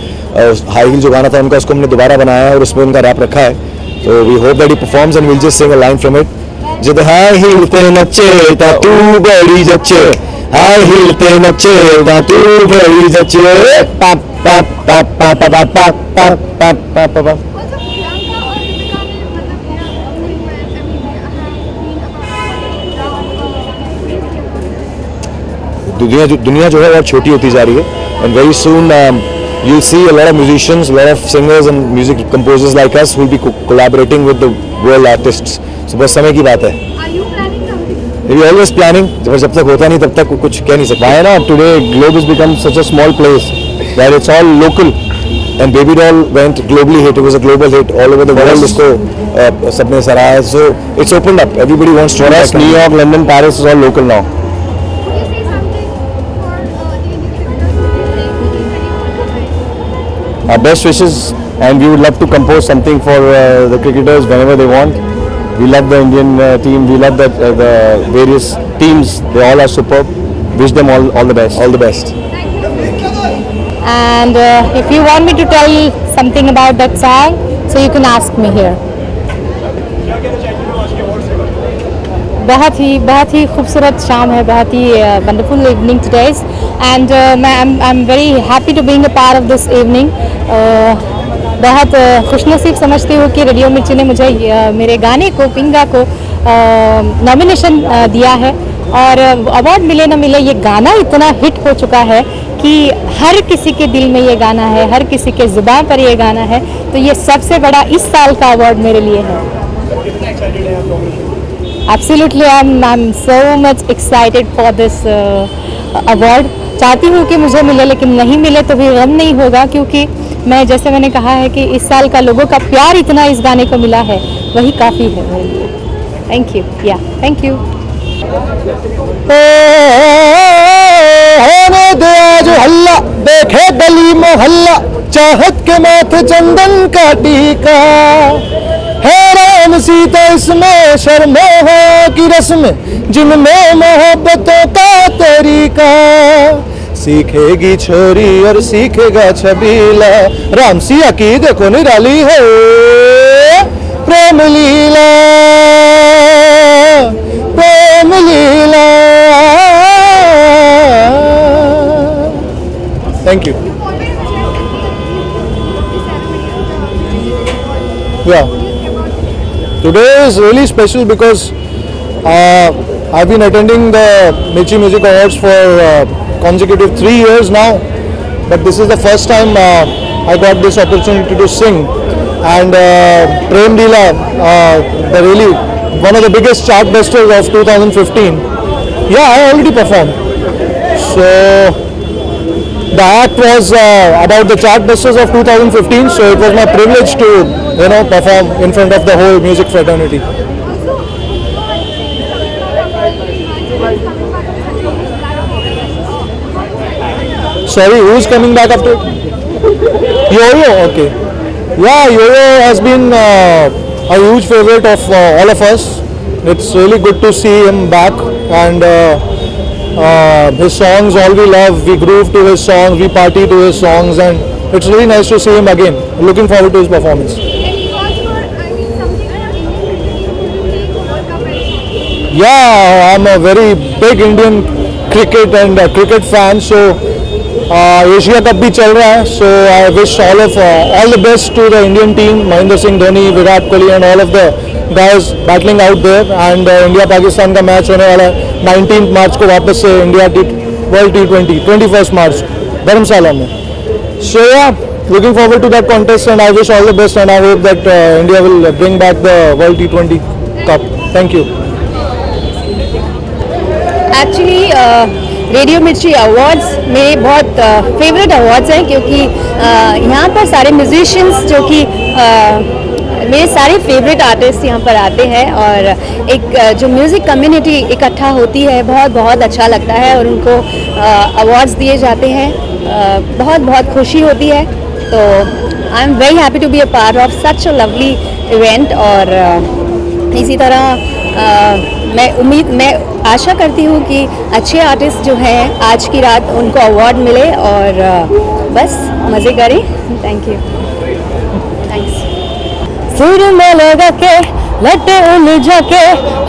High Heel जो गाना था उनका, उसको हमने दोबारा बनाया है और उसमें उनका रैप रखा है। So we hope that he performs and we'll just sing a line from it. जद high heel ते नचे ता तू बड़ी जचे, high heel ते नचे ता तू बड़ी जचे, pa pa pa pa pa pa pa pa pa pa pa pa। दुनिया जो है वो छोटी होती जा रही है, and very soon you'll see a lot of musicians, a lot of singers and music composers like us who will be collaborating with the world artists. So बस समय की बात है। We are always planning, जब तक होता नहीं तब तक कुछ कह नहीं सकते। Why not? Today globe has become such a small place that it's all local, and Baby Doll went globally hit. It was a global hit all over the world. इसको सबने सराहा। So it's opened up. Everybody wants to. New York, London, Paris is all local now. Our best wishes, and we would love to compose something for the cricketers whenever they want. We love the Indian team. We love the various teams. They all are superb. Wish them all the best. All the best. And if you want me to tell something about that song, so you can ask me here. बहुत ही खूबसूरत शाम है, बहुत ही wonderful evening today's, and I am very happy to being a part of this evening. बहुत खुशनसीब समझती हूँ कि रेडियो मिर्ची ने मुझे मेरे गाने को, पिंगा को नॉमिनेशन दिया है, और अवार्ड मिले न मिले ये गाना इतना हिट हो चुका है कि हर किसी के दिल में ये गाना है, हर किसी के ज़ुबान पर ये गाना है, तो ये सबसे बड़ा इस साल का अवार्ड मेरे लिए है। Absolutely, I'm so much excited for this award. चाहती हूँ कि मुझे मिले, लेकिन नहीं मिले तो भी गम नहीं होगा, क्योंकि जैसे मैंने कहा है कि इस साल का लोगों का प्यार इतना इस गाने को मिला है, वही काफ़ी है मेरे लिए। थैंक यू, या थैंक यू। होने दे आज हल्ला, देखे गली मोहल्ला, चाहत के माथे चंदन का टीका, हैरान सीता इसमें शर्मो है की रस्म, जिनमें मोहब्बतों का तरीका, सीखेगी छोरी और सीखेगा छबीला, राम सिया की देखो निराली है Prem Leela, Prem Leela. Thank you. Yeah. Today is really special because I've been attending the Mirchi Music Awards for consecutive 3 years now, but this is the first time I got this opportunity to sing. And Prem Leela, the really one of the biggest chart busters of 2015. Yeah, I already performed. So the act was about the chart busters of 2015. So it was my privilege to perform in front of the whole music fraternity. Sorry, who's coming back after? Yo-Yo, okay. Yeah, Yo-Yo has been a huge favorite of all of us. It's really good to see him back, and his songs, all we love, we groove to his songs, we party to his songs, and it's really nice to see him again. Looking forward to his performance. Yeah, I'm a very big Indian cricket and cricket fan, so Asia Cup भी चल रहा है, so I wish all the best to the Indian team, Mahendra Singh Dhoni, Virat Kohli and all of the guys battling out there. And India Pakistan का match होने वाला है 19 मार्च को वापस से इंडिया वर्ल्ड T20 21 मार्च धर्मशाला में. So yeah, looking forward to that contest, and I wish all the best, and I hope that India will bring back the world T20 cup. Thank you. Actually radio मिर्ची awards मेरे बहुत favourite awards हैं, क्योंकि यहाँ पर सारे musicians जो कि मेरे सारे फेवरेट आर्टिस्ट यहाँ पर आते हैं, और एक जो म्यूज़िक कम्युनिटी इकट्ठा होती है, बहुत बहुत अच्छा लगता है, और उनको अवार्ड्स दिए जाते हैं, बहुत बहुत खुशी होती है. तो I am very happy to be a part of such a lovely event. और इसी तरह मैं आशा करती हूँ कि अच्छे आर्टिस्ट जो हैं आज की रात उनको अवार्ड मिले, और बस मज़े करें. Thank you. थैंक्स. सुर में लगा के लटे उलझा के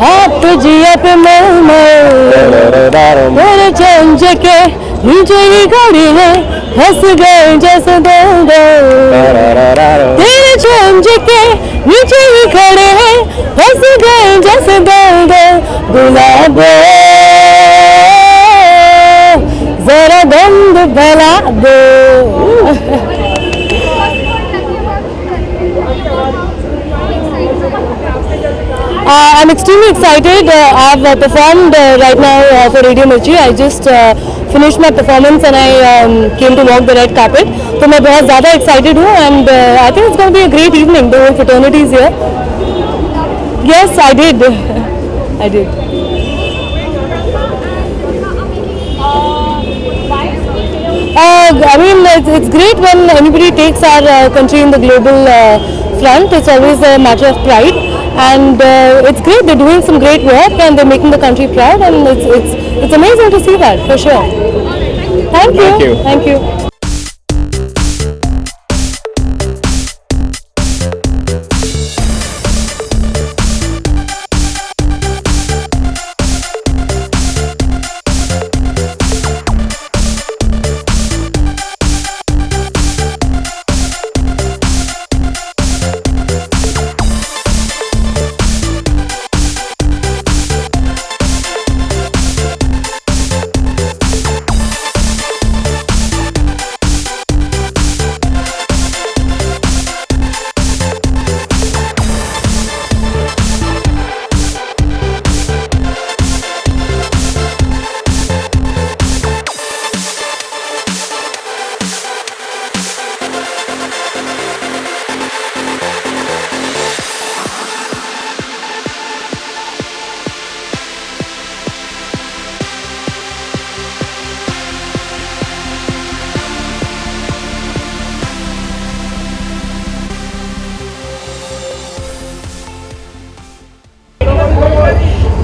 हाथ जिया पे मेरे चंज के नीचे ही खड़ी है, हंस गए जैसे दो तेरे चंज के नीचे ही खड़े हैं, हंस गए जैसे दो गुलाब जरा गंध भला दो. I'm extremely excited. I've performed right now for Radio Mirchi. I just finished my performance and I came to walk the red carpet. तो मैं बहुत ज़्यादा excited हूँ, and I think it's going to be a great evening. The whole fraternity is here. Yes, I did. I did. I mean, it's great when anybody takes our country in the global front. It's always a matter of pride. And it's great, they're doing some great work and they're making the country proud, and it's amazing to see that, for sure. Thank you. Thank you.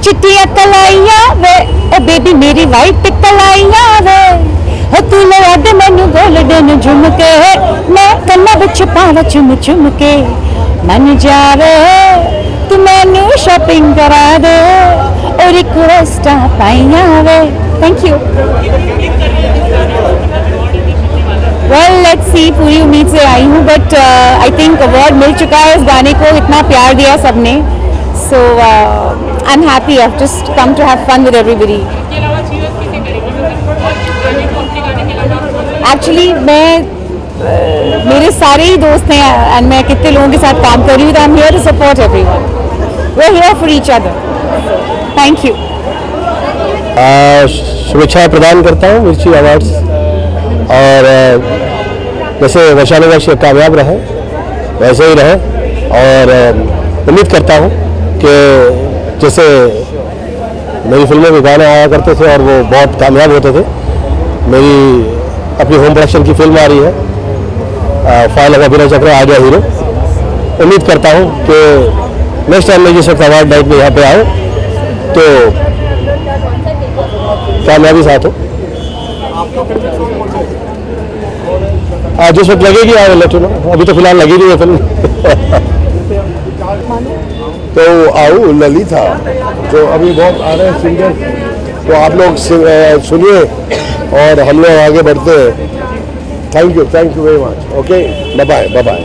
चिट्टिया कलाइया वे ओ baby मेरी white कलाइया वे हो तू लगा दे मैनू गोल्डन झुमके मैं कन्ना विच पावा चुम चुम के मन जावे तू मैनू शॉपिंग करा दे और रिक्वेस्टा पाइया वे. Thank you. Well let's see, पूरी उम्मीद से आई हूँ, बट आई थिंक अवार्ड मिल चुका है इस गाने को, इतना प्यार दिया सबने, so I am happy, I have just come to have fun with everybody. Actually मेरे सारे ही दोस्त हैं एंड मैं कितने लोगों के साथ काम कर रही हूँ, I am here to support everyone, we are here for each other. Thank you. शुभेच्छा प्रदान करता हूँ मिर्ची अवार्ड्स, और जैसे वर्षानुवर्ष कामयाब रहे वैसे ही रहे, और उम्मीद करता हूँ कि जैसे मेरी फिल्में में गाने आया करते थे और वो बहुत कामयाब होते थे, मेरी अपनी होम प्रोडक्शन की फिल्म आ रही है फाइल ऑफ अभिनय चक्र आइडिया हीरो, उम्मीद करता हूँ कि नेक्स्ट टाइम मैं जिस वक्त अवार्ड नाइट में यहाँ पे आऊँ तो कामयाबी साथ हो। जिस वक्त लगेगी आई लेट यू नो, अभी तो फिलहाल लगी नहीं है फिल्म। तो आओ ललिता जो अभी बहुत आ रहे हैं सिंगर, तो आप लोग सुनिए और हम लोग आगे बढ़ते हैं। Thank you very much. Okay, bye bye.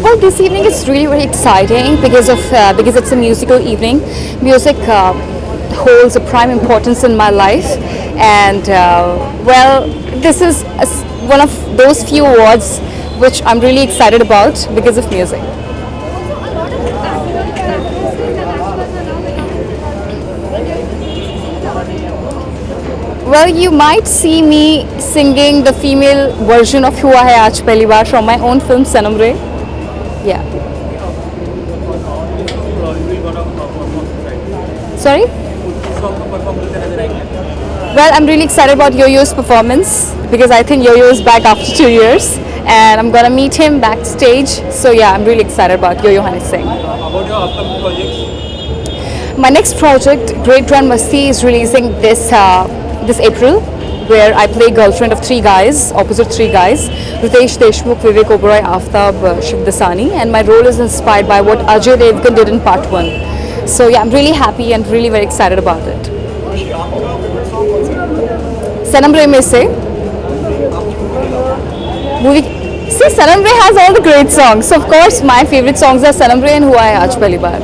Well, this evening is really very exciting because it's a musical evening. Music holds a prime importance in my life, and well, this is one of those few awards which I'm really excited about because of music. Well, you might see me singing the female version of Hua Hai Aaj Pehli Baar from my own film Sanam Re. Yeah. Sorry? Well, I'm really excited about Yo-Yo's performance because I think Yo-Yo is back after 2 years and I'm gonna meet him backstage. So yeah, I'm really excited about Yo-Yo Honey Singh. About your upcoming projects? My next project, Great Grand Masti, is releasing this April, where I play girlfriend of 3 guys, opposite 3 guys, Ritesh Deshmukh, Vivek Oberoi, Aftab Shivdasani, and my role is inspired by what Ajay Devgan did in part 1. So yeah, I'm really happy and really very excited about it. Sanam Re mein se movie. See, Sanam Re has all the great songs. So of course, my favorite songs are Sanam Re and Hua Hai Aaj Pehli Baar.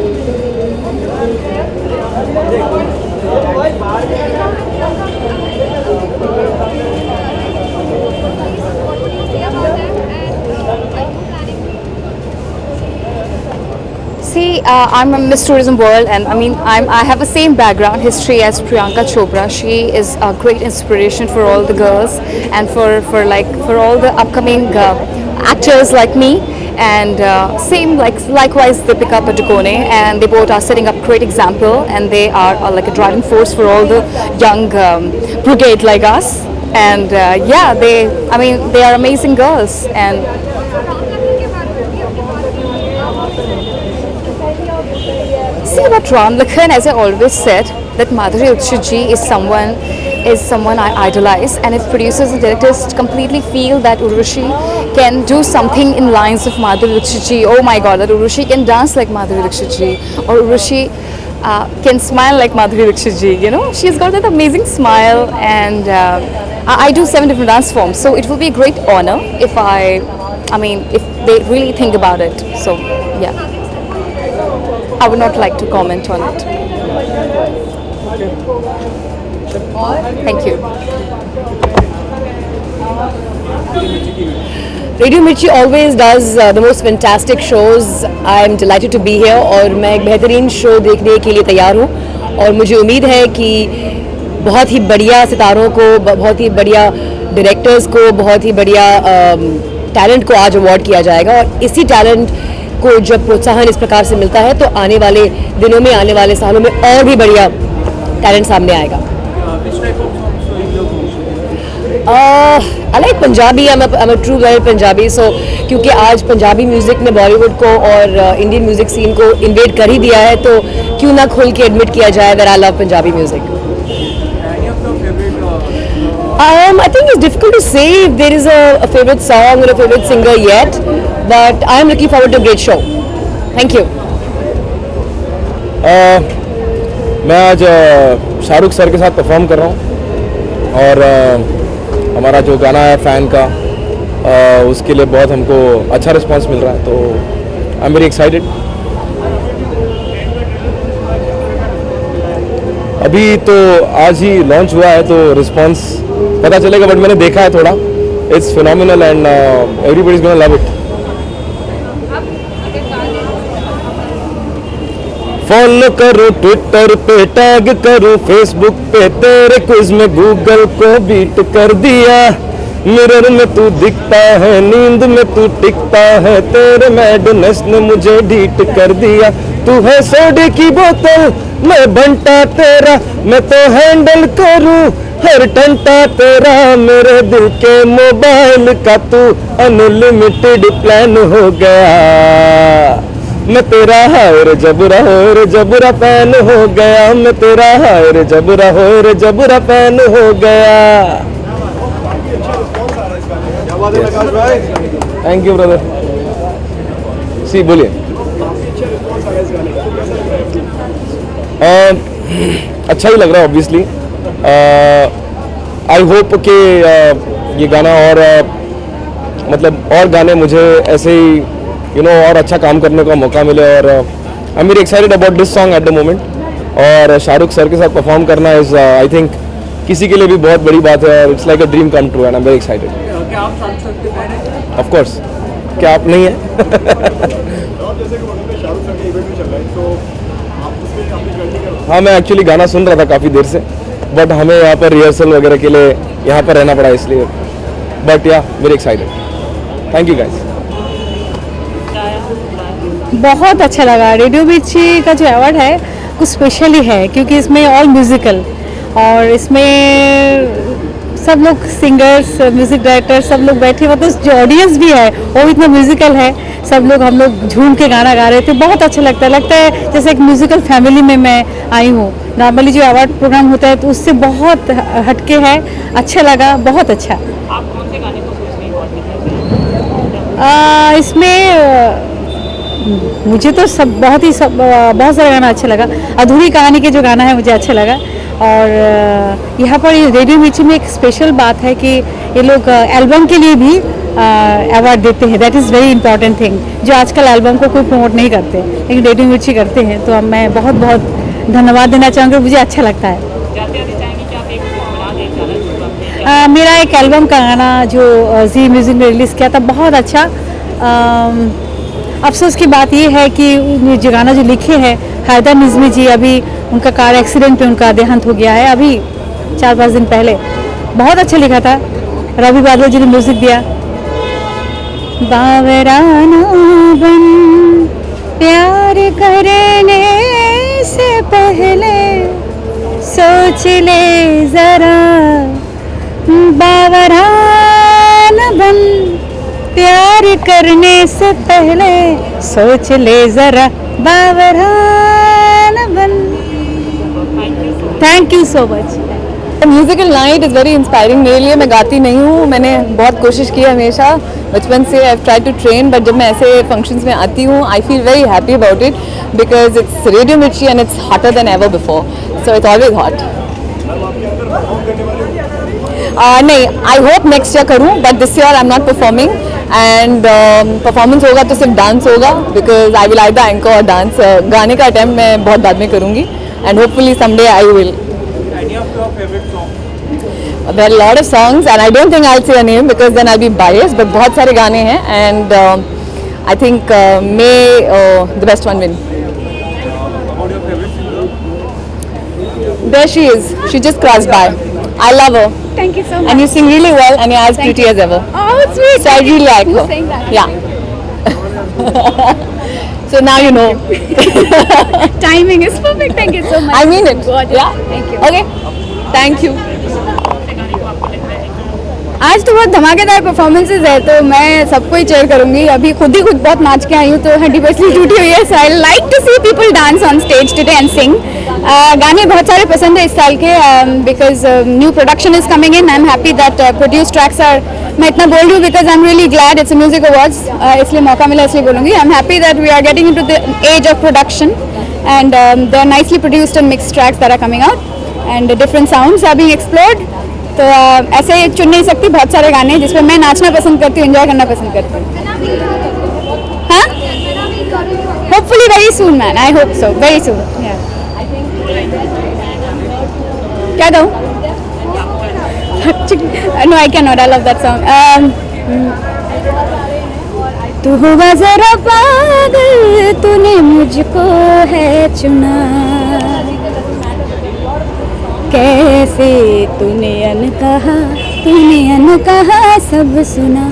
See, I'm a Miss Tourism World, and I mean, I have the same background history as Priyanka Chopra. She is a great inspiration for all the girls and for all the upcoming actors like me. And likewise Deepika Padukone, and they both are setting up great example, and they are like a driving force for all the young brigade like us. And yeah, they are amazing girls. And see, about Ram Lakhan, as I always said, that Madhuri Dixit ji is someone I idolize, and if producers and directors completely feel that Urvashi can do something in lines of Madhuri Dixit ji, oh my god, that Urvashi can dance like Madhuri Dixit ji, or Urvashi can smile like Madhuri Dixit ji, you know, she's got that amazing smile, and I do 7 different dance forms, so it will be a great honor if if they really think about it. So yeah, I would not like to comment on it. Thank you. Radio Mirchi always does the most fantastic shows. I am delighted to be here और मैं एक बेहतरीन show देखने के लिए तैयार हूँ, और मुझे उम्मीद है कि बहुत ही बढ़िया सितारों को, बहुत ही बढ़िया डायरेक्टर्स को, बहुत ही बढ़िया टैलेंट को आज अवार्ड किया जाएगा, और इसी टैलेंट को जब प्रोत्साहन इस प्रकार से मिलता है तो आने वाले दिनों में, आने वाले सालों में और भी बढ़िया टैलेंट सामने आएगा। I like Punjabi. I'm a true blooded Punjabi. So क्योंकि आज पंजाबी म्यूज़िक ने बॉलीवुड को और इंडियन म्यूज़िक सीन को इन्वेड कर ही दिया है, तो क्यों ना खुल के एडमिट किया जाए that I love Punjabi music. I think it's difficult to say if there is a favorite song or a favorite singer yet, but I am looking forward to a great show. Thank you. मैं आज Shahrukh sir के साथ perform कर रहा हूँ और हमारा जो गाना है फ़ैन का, उसके लिए बहुत हमको अच्छा रिस्पांस मिल रहा है, तो आई एम वेरी एक्साइटेड। अभी तो आज ही लॉन्च हुआ है तो रिस्पांस पता चलेगा, बट मैंने देखा है थोड़ा, it's phenomenal and everybody is gonna love it. Follow करो ट्विटर पे, टैग करो फेसबुक पे, तेरे क्विज में गूगल को बीट कर दिया। मिरर में तू दिखता है, नींद में तू टिकता है, तेरे मैडनेस ने मुझे ढीठ कर दिया। तू है सोडे की बोतल, मैं बंटा तेरा, मैं तो हैंडल करूं हर टंटा तेरा। मेरे दिल के मोबाइल का तू अनलिमिटेड प्लान हो गया। मैं तेरा हाय रे जबरा फैन हो गया। मैं तेरा हाय रे जबरा फैन हो गया। Thank you brother. सी बोलिए। अच्छा ही लग रहा है ऑब्वियसली। आई होप कि ये गाना और मतलब और गाने मुझे ऐसे ही और अच्छा काम करने का मौका मिले, और आई am very excited about this song at the moment. और शाहरुख सर के साथ परफॉर्म करना इज आई थिंक किसी के लिए भी बहुत बड़ी बात है, it's like a dream come true and I am very excited. क्या आप शाहरुख के फैन हैं? ऑफ कोर्स, क्या आप नहीं हैं? हाँ, मैं एक्चुअली गाना सुन रहा था काफ़ी देर से, बट हमें यहाँ पर रिहर्सल वगैरह के लिए यहाँ पर रहना पड़ा इसलिए, बट या very excited. Thank you guys. बहुत अच्छा लगा। रेडियो मिर्ची का जो अवार्ड है कुछ स्पेशल ही है, क्योंकि इसमें ऑल म्यूज़िकल, और इसमें सब लोग सिंगर्स, म्यूज़िक डायरेक्टर सब लोग बैठे, मतलब जो ऑडियंस भी है वो भी इतना म्यूज़िकल है। सब लोग, हम लोग झूम के गाना गा रहे थे, बहुत अच्छा लगता है जैसे एक म्यूज़िकल फैमिली में मैं आई हूँ। नॉर्मली जो अवार्ड प्रोग्राम होता है तो उससे बहुत हटके है, अच्छा लगा, बहुत अच्छा। आप कौन से गाने को सोच रही हो? इसमें मुझे तो बहुत सारा गाना अच्छा लगा। अधूरी कहानी के जो गाना है मुझे अच्छा लगा। और यहाँ पर रेडियो मिर्ची में एक स्पेशल बात है कि ये लोग एल्बम के लिए भी अवार्ड देते हैं। That is very important thing, जो आजकल एल्बम को कोई प्रमोट नहीं करते, लेकिन रेडियो मिर्ची करते हैं। तो मैं बहुत बहुत धन्यवाद देना चाहूँगी, मुझे अच्छा लगता है। मेरा एक एल्बम का गाना जो जी म्यूज़िक में रिलीज़ किया था, बहुत अच्छा। अफसोस की बात ये है कि जो गाना जो लिखे हैं हैदर निज़मी जी, अभी उनका कार एक्सीडेंट पे उनका देहांत हो गया है, अभी 4-5 दिन पहले। बहुत अच्छा लिखा था, रवि बादल जी ने म्यूज़िक दिया। बावराना बन प्यार करने से पहले सोच ले ज़रा, बावराना बन प्यार करने से पहले सोच ले ज़रा, बावराना बन। Thank you so much. Musical night is very inspiring मेरे लिए। मैं गाती नहीं हूँ, मैंने बहुत कोशिश की है हमेशा, बचपन से I try to train, but जब मैं ऐसे फंक्शंस में आती हूँ I feel very happy about it, because it's radio Mirchi and it's hotter than ever before, so it's always hot. नहीं, आई होप नेक्स्ट ईयर करूँ, but this year I am not performing, and performance होगा तो सिर्फ dance होगा, because I will either anchor और dance. गाने का attempt मैं बहुत बाद में करूँगी, and hopefully someday I will. Any of your favorite songs? There are a lot of songs, and I don't think I'll say a name because then I'll be biased. But बहुत सारे गाने हैं, and I think may the best one win. About your favorite singer? There she is. She just crossed by. I love her. Thank you so much. And you sing really well, and you're as Thank pretty you. as ever. Oh, sweet. So I really like Who's her. saying that? Yeah. So now you know. Timing is perfect. Thank you so much. I mean it. Gorgeous. Yeah. Thank you. Okay. Thank you. आज तो बहुत धमाकेदार performances है, तो मैं सबको ही chair करूंगी। अभी खुद बहुत नाच के आई हूँ, तो हड्डी पसली टूटी हुई है। So I like to see people dance on stage today and sing. गाने बहुत सारे पसंद है इस साल के, because new production is coming in. I am happy that produce tracks are, मैं इतना बोल रही हूँ because I am really glad it's music awards, इसलिए मौका मिला इसलिए बोलूँगी। I am happy that we are getting into the age of production and they are nicely produced and mixed tracks that are coming out and different sounds are being explored. तो ऐसे चुन नहीं सकती, बहुत सारे गाने हैं जिसमें मैं नाचना पसंद करती हूँ, एंजॉय करना पसंद करती हूँ। हाँ, hopefully very soon man, I hope so, very soon. क्या गाऊँ? No I can not, I love that song. तू हुआ जरा पागल, तूने मुझको है चुना, कैसे तूने अनकहा सब सुना।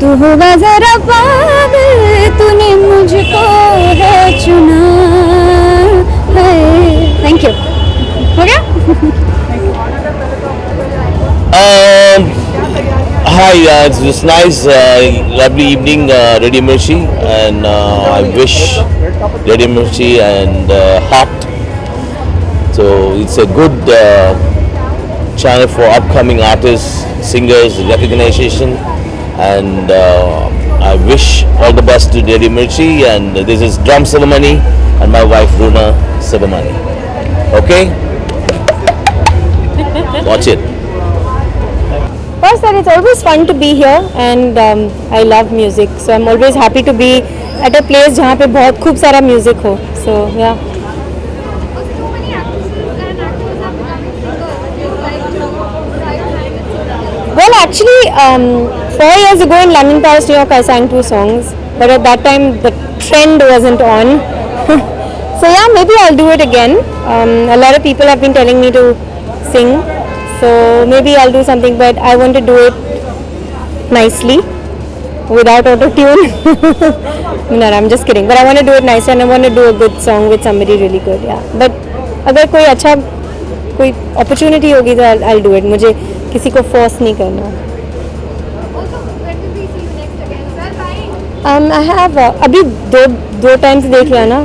तू हुआ जरा पागल, तूने मुझको है चुना। Thank you. हो गया? Hi, it's this nice, lovely evening, Radio Mirchi, and I wish Radio Mirchi and Heart. So it's a good channel for upcoming artists, singers, recognition, and I wish all the best to Radio Mirchi. And this is Drum Ceremony and my wife Runa Subramani. Okay, watch it. First, that it's always fun to be here, and I love music, so I'm always happy to be at a place जहाँ पे बहुत खूब सारा music हो. So yeah. Well, actually, 4 years ago in London, Paris, New York, I sang 2 songs, but at that time the trend wasn't on. So yeah, maybe I'll do it again. A lot of people have been telling me to sing, so maybe I'll do something, but I want to do it nicely, without auto-tune. No, I'm just kidding. But I want to do it nicely, and I want to do a good song with somebody really good. Yeah. But अगर कोई opportunity होगी तो I'll do it. मुझे किसी को force नहीं करना. I have अभी दो टाइम से देख लिया ना,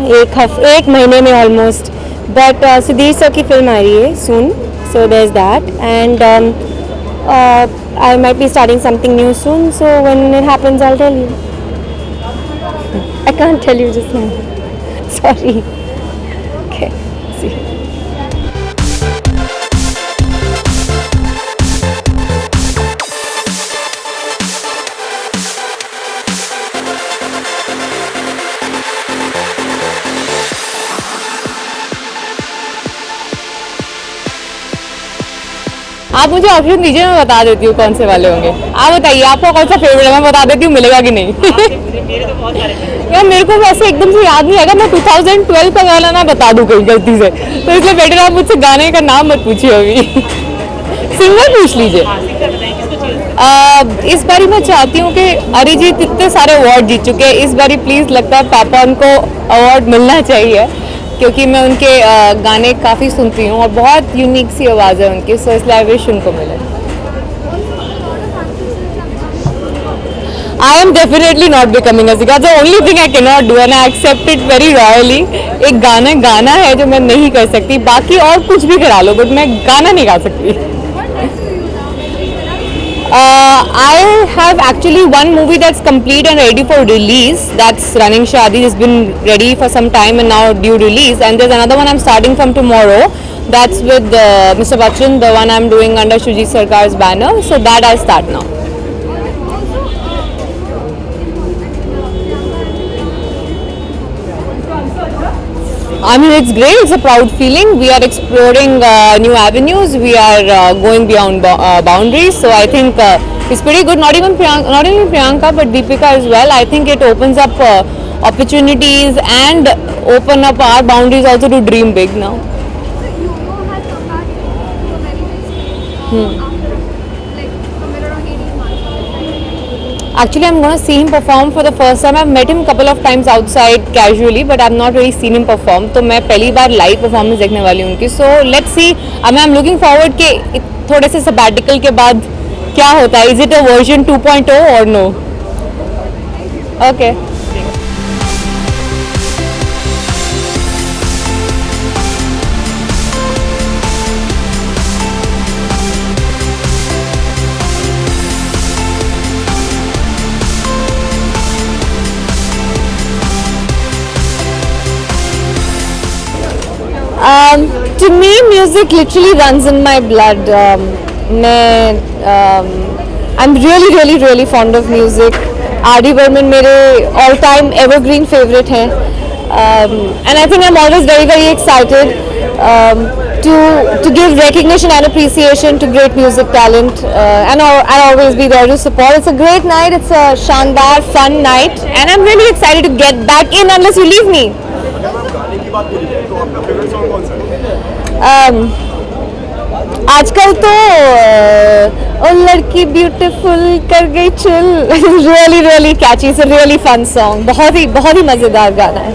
एक महीने में almost. But सुधीर सर की फिल्म आ रही है soon, so there's that, and I might be starting something new soon. So when it happens, I'll tell you. I can't tell you just now. Sorry. Okay. See. आप मुझे option दीजिए, मैं बता देती हूँ कौन से वाले होंगे। आप बताइए आपका कौन सा फेवरेट है, मैं बता देती हूँ मिलेगा कि नहीं। यार मेरे को वैसे एकदम से याद नहीं आएगा, मैं 2012 का गाना ना बता दूँ कहीं गलती से, तो इसलिए बेटर आप मुझसे गाने का नाम मत पूछिए अभी। सिंगर पूछ लीजिए। इस बारी मैं चाहती हूँ कि अरिजीत इतने सारे अवार्ड जीत चुके हैं, इस बारी प्लीज़ लगता है पापा उनको अवार्ड मिलना चाहिए, क्योंकि मैं उनके गाने काफ़ी सुनती हूँ और बहुत यूनिक सी आवाज़ है उनकी, सो इसलिए आई विश उनको मिले। I am definitely not becoming a singer, the only thing I can not do and I accept it very royally. एक गाना है जो मैं नहीं कर सकती, बाकी और कुछ भी करा लो, बट मैं गाना नहीं गा सकती। I have actually one movie that's complete and ready for release. That's Running Shaadi. It's been ready for some time and now due release. And there's another one I'm starting from tomorrow. That's with Mr. Bachchan, the one I'm doing under Shujit Sarkar's banner. So that I'll start now. I mean, it's great. It's a proud feeling. We are exploring new avenues. We are going beyond boundaries. So I think it's pretty good. Not only Priyanka, but Deepika as well. I think it opens up opportunities and open up our boundaries also to dream big now. Actually, I'm going to see him perform for the first time. I've met him a couple of times outside casually, but I've not really seen him perform. तो मैं पहली बार live performance देखने वाली हूँ उनकी. So let's see. I'm looking forward कि थोड़े से sabbatical के बाद क्या होता है, इज इट अ वर्जन 2.0 और no? Okay. To me, music literally runs in my blood. I'm really fond of music. R.D. Burman मेरे all time evergreen favorite हैं. And I think I'm always very excited to give recognition and appreciation to great music talent, and I'll always be there to support. It's a great night. It's a shandar, fun night, and I'm really excited to get back in unless you leave me. आजकल तो ओ लड़की beautiful कर गई chill, really catchy. It's a really fun song. बहुत ही मजेदार गाना है.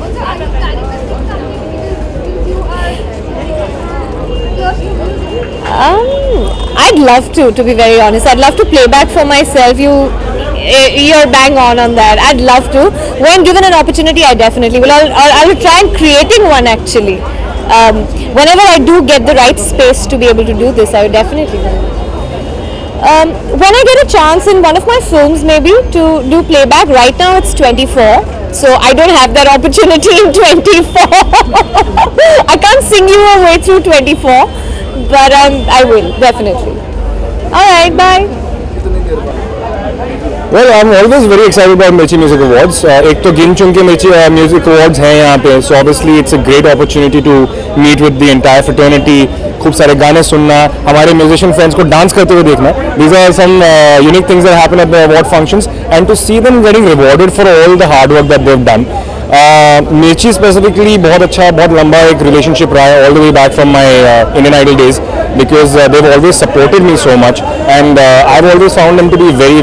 I'd love to be very honest. I'd love to play back for myself. You're bang on that. I'd love to. When given an opportunity, I definitely will. I'll try and creating one actually. Whenever I do get the right space to be able to do this, I would definitely do. When I get a chance in one of my films maybe to do playback, right now it's 24, so I don't have that opportunity in 24. I can't sing you a way through 24, but I will, definitely. Alright, bye. Well, I'm always very excited about Mirchi Music Awards. एक तो गिन चुन के Mirchi Music Awards हैं यहाँ पे, so obviously it's a great opportunity to meet with the entire fraternity. खूब सारे गाने सुनना, हमारे musician friends को डांस करते हुए देखना. These are some unique things that happen at the award functions, and to see them getting rewarded for all the hard work that they've done. Mirchi specifically बहुत अच्छा, बहुत लंबा एक relationship रहा है all the way back from my Indian Idol days, because they've always supported me so much, and I've always found them to be very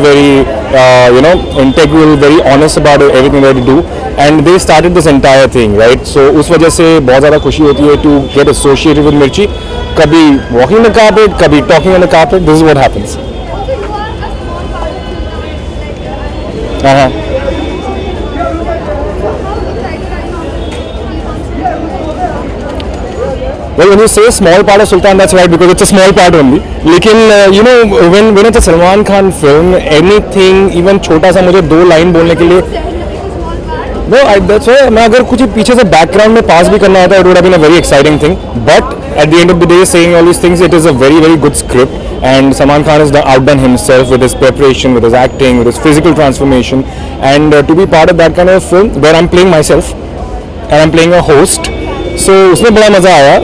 integral, very honest about everything that they do, and they started this entire thing, right? So उस वजह से बहुत ज़्यादा खुशी होती है to get associated with Mirchi. कभी walking the carpet, कभी talking on the carpet. This is what happens. Well, when you say small part of Sultan, that's right, because it's a small part only. लेकिन when it's a Salman Khan film, anything, even छोटा सा मुझे 2 line बोलने के लिए, that's why मैं अगर कुछ पीछे से background में pass भी करना होता, it would have been a very exciting thing. But at the end of the day, saying all these things, it is a very good script, and Salman Khan has outdone himself with his preparation, with his acting, with his physical transformation, and to be part of that kind of film where I'm playing myself and I'm playing a host. So उसमें बड़ा मज़ा आया.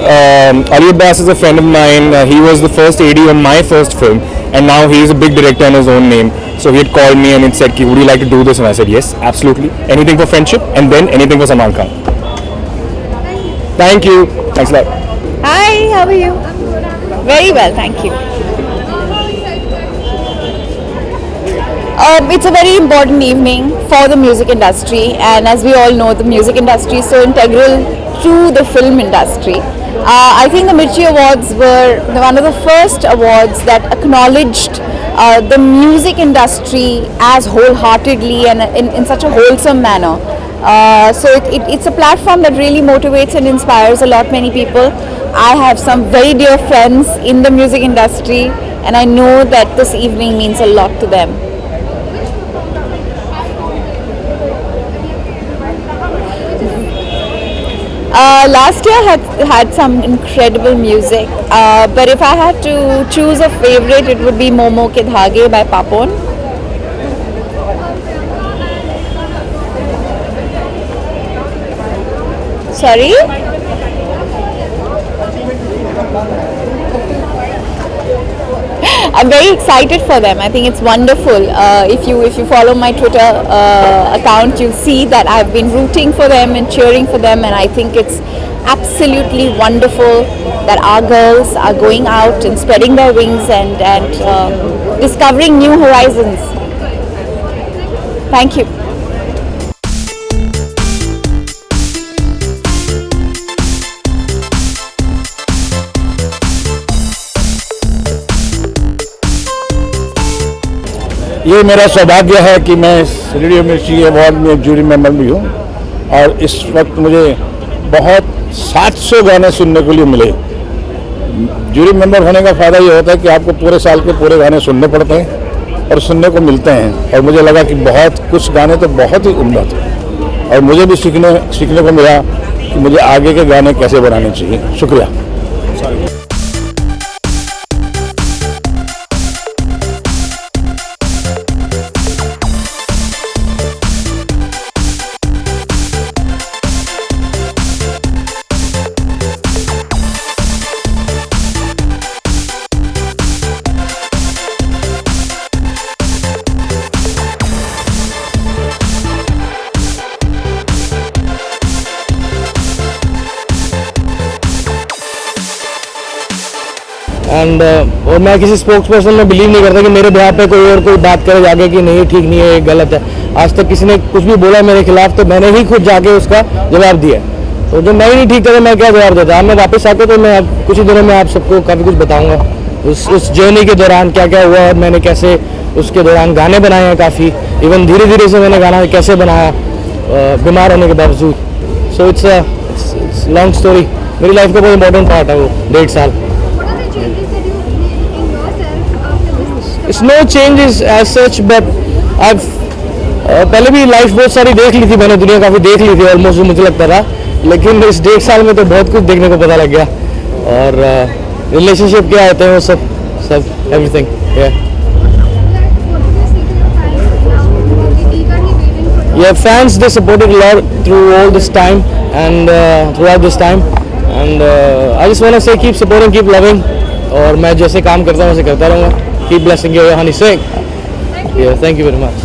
Ali Abbas is a friend of mine. He was the first AD on my first film, and now he is a big director in his own name. So he had called me and he said, would you like to do this? And I said, yes, absolutely. Anything for friendship, and then anything for Salman Khan. Thank you. Thanks a lot. Hi, how are you? Very well, thank you. It's a very important evening for the music industry, and as we all know, the music industry is so integral to the film industry. I think the Mirchi Awards were one of the first awards that acknowledged the music industry as wholeheartedly and in such a wholesome manner. So it's a platform that really motivates and inspires many people. I have some very dear friends in the music industry, and I know that this evening means a lot to them. Last year had some incredible music, but if I had to choose a favorite, it would be Momo Ke Dhage by Papon. Sorry? I'm very excited for them. I think it's wonderful. If you follow my Twitter account, you'll see that I've been rooting for them and cheering for them, and I think it's absolutely wonderful that our girls are going out and spreading their wings and discovering new horizons. Thank you. ये मेरा सौभाग्य है कि मैं इस radio Mirchi award में jury member भी हूँ और इस वक्त मुझे बहुत 700 गाने सुनने के लिए मिले। जूरी मेंबर होने का फ़ायदा ये होता है कि आपको पूरे साल के पूरे गाने सुनने पड़ते हैं और सुनने को मिलते हैं, और मुझे लगा कि बहुत कुछ गाने तो बहुत ही उम्दा थे और मुझे भी सीखने को मिला कि मुझे आगे के गाने कैसे बनाने चाहिए। शुक्रिया। एंड और मैं किसी स्पोक्स पर्सन में बिलीव नहीं करता कि मेरे बिहार पे कोई और कोई बात करे जाके कि नहीं ठीक नहीं है, ये गलत है। आज तक किसी ने कुछ भी बोला मेरे खिलाफ तो मैंने ही खुद जाके उसका जवाब दिया। तो जब मैं ही नहीं ठीक था तो मैं क्या जवाब देता। अब मैं वापस आके तो मैं कुछ ही दिनों में आप सबको काफ़ी कुछ बताऊँगा उस जर्नी के दौरान क्या क्या हुआ और मैंने कैसे उसके दौरान गाने बनाए हैं काफ़ी। इवन धीरे धीरे से मैंने गाना कैसे बनाया बीमार होने के बावजूद। So it's long story. मेरी लाइफ का बहुत इंपॉर्टेंट पार्ट है वो 1.5 साल। It's no changes as such, but I've पहले भी लाइफ बहुत सारी देख ली थी मैंने, दुनिया काफ़ी देख ली थी ऑलमोस्ट मुझे लगता था, लेकिन इस 1.5 साल में तो बहुत कुछ देखने को पता लग गया। और रिलेशनशिप क्या होते हैं वो सब everything. Yeah, fans they supported a lot through all this time and throughout this time and I just want to say keep supporting, keep loving। और मैं जैसे काम करता हूँ वैसे करता रहूँगा। Keep blessing you, Honey Singh। Yeah, thank you very much।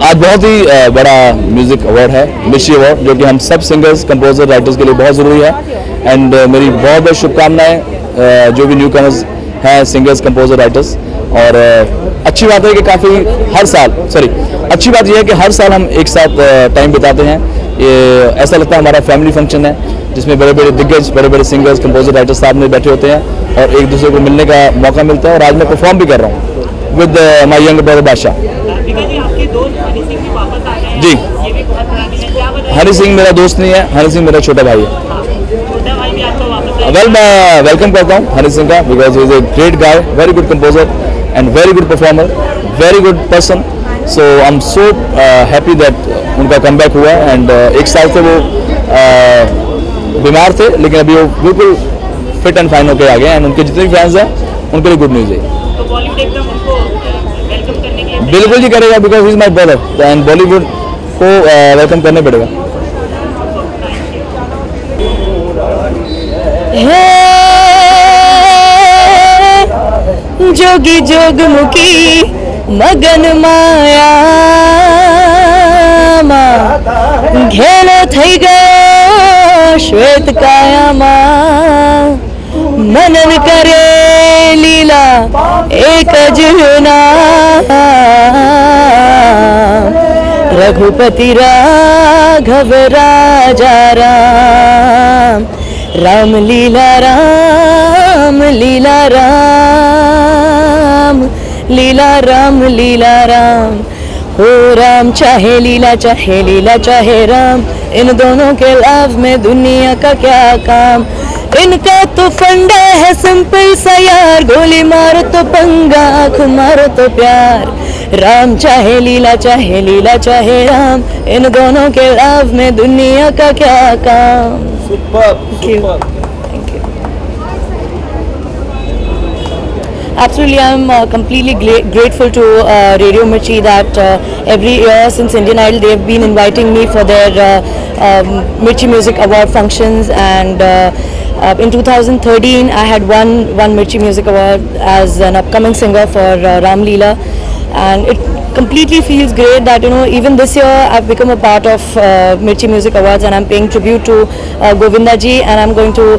आज बहुत ही बड़ा म्यूज़िक अवार्ड है, मिर्ची अवार्ड, जो कि हम सब सिंगर्स, कंपोजर, राइटर्स के लिए बहुत ज़रूरी है। एंड मेरी बहुत बहुत शुभकामनाएं जो भी न्यू कमर्स हैं, सिंगर्स, कंपोजर, राइटर्स। और अच्छी बात है कि अच्छी बात यह है कि हर साल हम एक साथ टाइम बिताते हैं। ये ऐसा लगता है हमारा फैमिली फंक्शन है जिसमें बड़े बड़े दिग्गज, बड़े बड़े सिंगर्स, कंपोजर, राइटर्स सामने बैठे होते हैं और एक दूसरे को मिलने का मौका मिलता है। और आज मैं परफॉर्म भी कर रहा हूँ विद माई यंग ब्रदर बादशाह। जी, हनी सिंह मेरा दोस्त नहीं है, हनी सिंह मेरा छोटा भाई है। वेल, मैं वेलकम करता हूँ हनी सिंह का, because he is a great guy, very good composer and very good performer, very good person. So I am so happy that उनका कमबैक हुआ। एंड एक साल से वो बीमार थे, लेकिन अभी वो बिल्कुल फिट एंड फाइन होकर आ गए। एंड उनके जितने भी फैंस हैं उनके लिए गुड न्यूज़ है। बिल्कुल जी करेगा, because he is my brother and Bollywood को वेलकम करने पड़ेगा। जोगी जोगमुखी मगन माया घेलो थई गयो श्वेत कायामा मनन करे लीला एक जुना रघुपति राघव राजा राम राम लीला राम लीला राम लीला राम लीला राम। हो राम चाहे लीला चाहे राम, इन दोनों के लव में दुनिया का क्या काम। इनका तो फंडा है सिंपल सा यार, गोली मारो तो पंगा, आँख मारो तो प्यार। राम चाहे लीला चाहे राम, इन दोनों के लव में दुनिया का क्या काम। Thank you. Absolutely, I'm completely grateful to Radio Mirchi that every year since Indian Idol they have been inviting me for their Mirchi Music Award functions, and in 2013 I had won Mirchi Music Award as an upcoming singer for Ram Leela, and it completely feels great that even this year I've become a part of Mirchi Music Awards and I'm paying tribute to Govinda ji, and I'm going to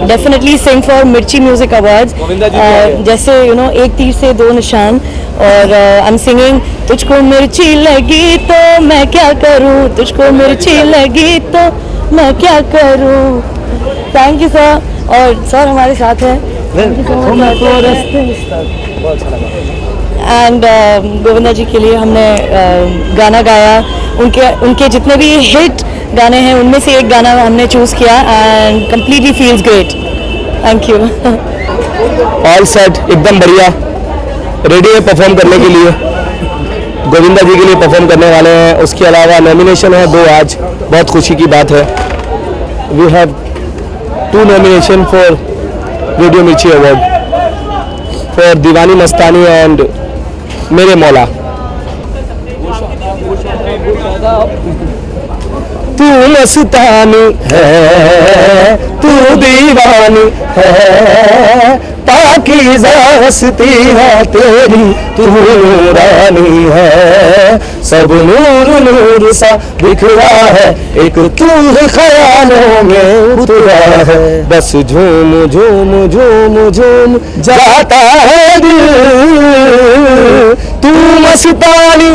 definitely sing for Mirchi Music Awards. जैसे एक तीर से दो निशान, और I'm singing तुझको मिर्ची लगी तो मैं क्या करूँ, तुझको मिर्ची लगी तो मैं क्या करूँ. Thank you sir. और सर हमारे साथ हैं. एंड गोविंदा जी के लिए हमने गाना गाया. उनके जितने भी हिट गाने हैं उनमें से एक गाना हमने चूज़ किया and completely feels great. Thank you. All set, एकदम बढ़िया, रेडी है परफॉर्म करने के लिए. गोविंदा जी के लिए परफॉर्म करने वाले हैं. उसके अलावा नॉमिनेशन है 2 आज, बहुत खुशी की बात है. We have 2 nomination for radio Mirchi award for Deewani Mastani and Mere Maula. तू मस्तानी है, तू दीवानी है, पाकीज़ा हस्ती है तेरी, तू नूरानी है. सब नूर नूर सा बिखरा है, एक तू ख्यालों में उतरा है. बस झूम झूम झूम झूम जाता है दिल. तू मस्तानी,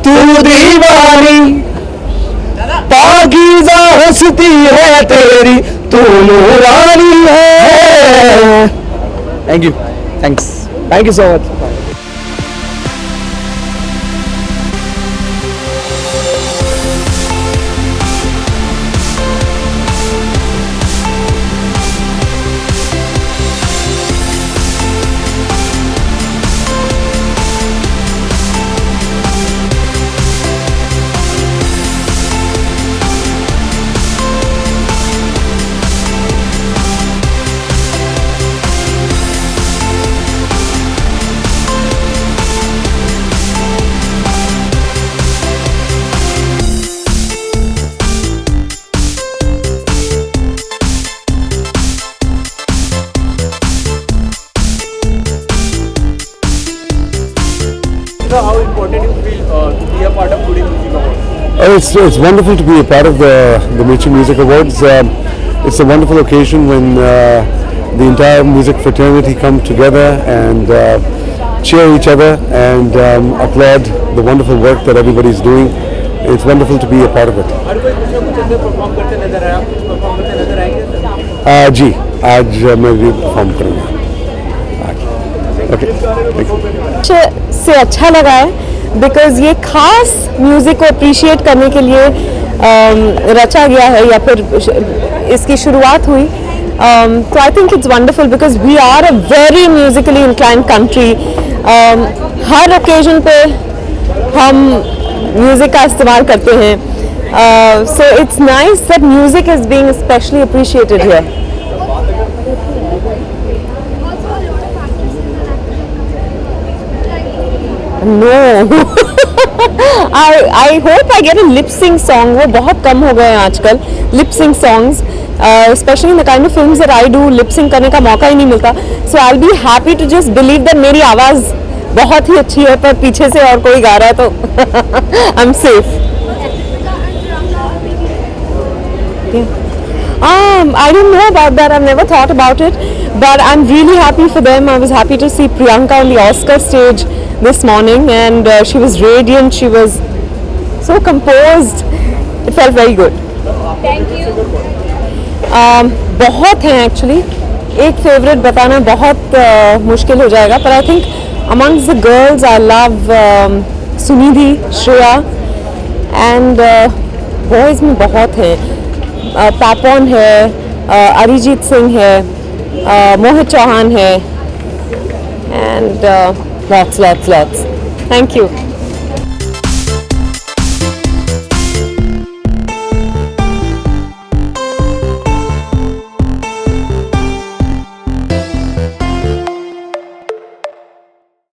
तू दीवानी, पाकीज़ा हस्ती है तेरी, तू नूरानी है. Thank you. Thank you so much. How important you feel to be a part of Today Music Awards? It's wonderful to be a part of the Mirchi Music Awards. It's a wonderful occasion when the entire music fraternity come together and cheer each other and applaud the wonderful work that everybody is doing. It's wonderful to be a part of it. हर कोई कुछ ना कुछ अंदर perform करते नजर आया, कुछ perform करते नजर आएंगे? जी, आज मैं भी परफॉर्म करूँगा. ओके. से अच्छा लगा है बिकॉज ये खास म्यूज़िक को अप्रिशिएट करने के लिए रचा गया है या फिर इसकी शुरुआत हुई. तो I think it's wonderful because we are a very musically inclined country. हर ओकेजन पे हम म्यूज़िक का इस्तेमाल करते हैं. So it's nice that music is being specially appreciated here. No. I hope I get a lip sync song. वो बहुत कम हो गए हैं आजकल lip sync songs, especially in the kind of films that I do. lip sync करने का मौका ही नहीं मिलता. So I'll be happy to just believe that मेरी आवाज़ बहुत ही अच्छी है, पर पीछे से और कोई गा रहा है तो I'm safe. I don't know about that. I've never thought about it, but I'm really happy for them. I was happy to see Priyanka on the Oscar stage this morning, and she was radiant. She was so composed. It felt very good. Thank you. बहुत हैं actually. एक favorite बताना बहुत मुश्किल हो जाएगा, पर I think amongst the girls I love Sunidhi, Shreya, and boys में बहुत हैं. पापन है, अरिजीत सिंह है, मोहित चौहान है, and lots. Thank you.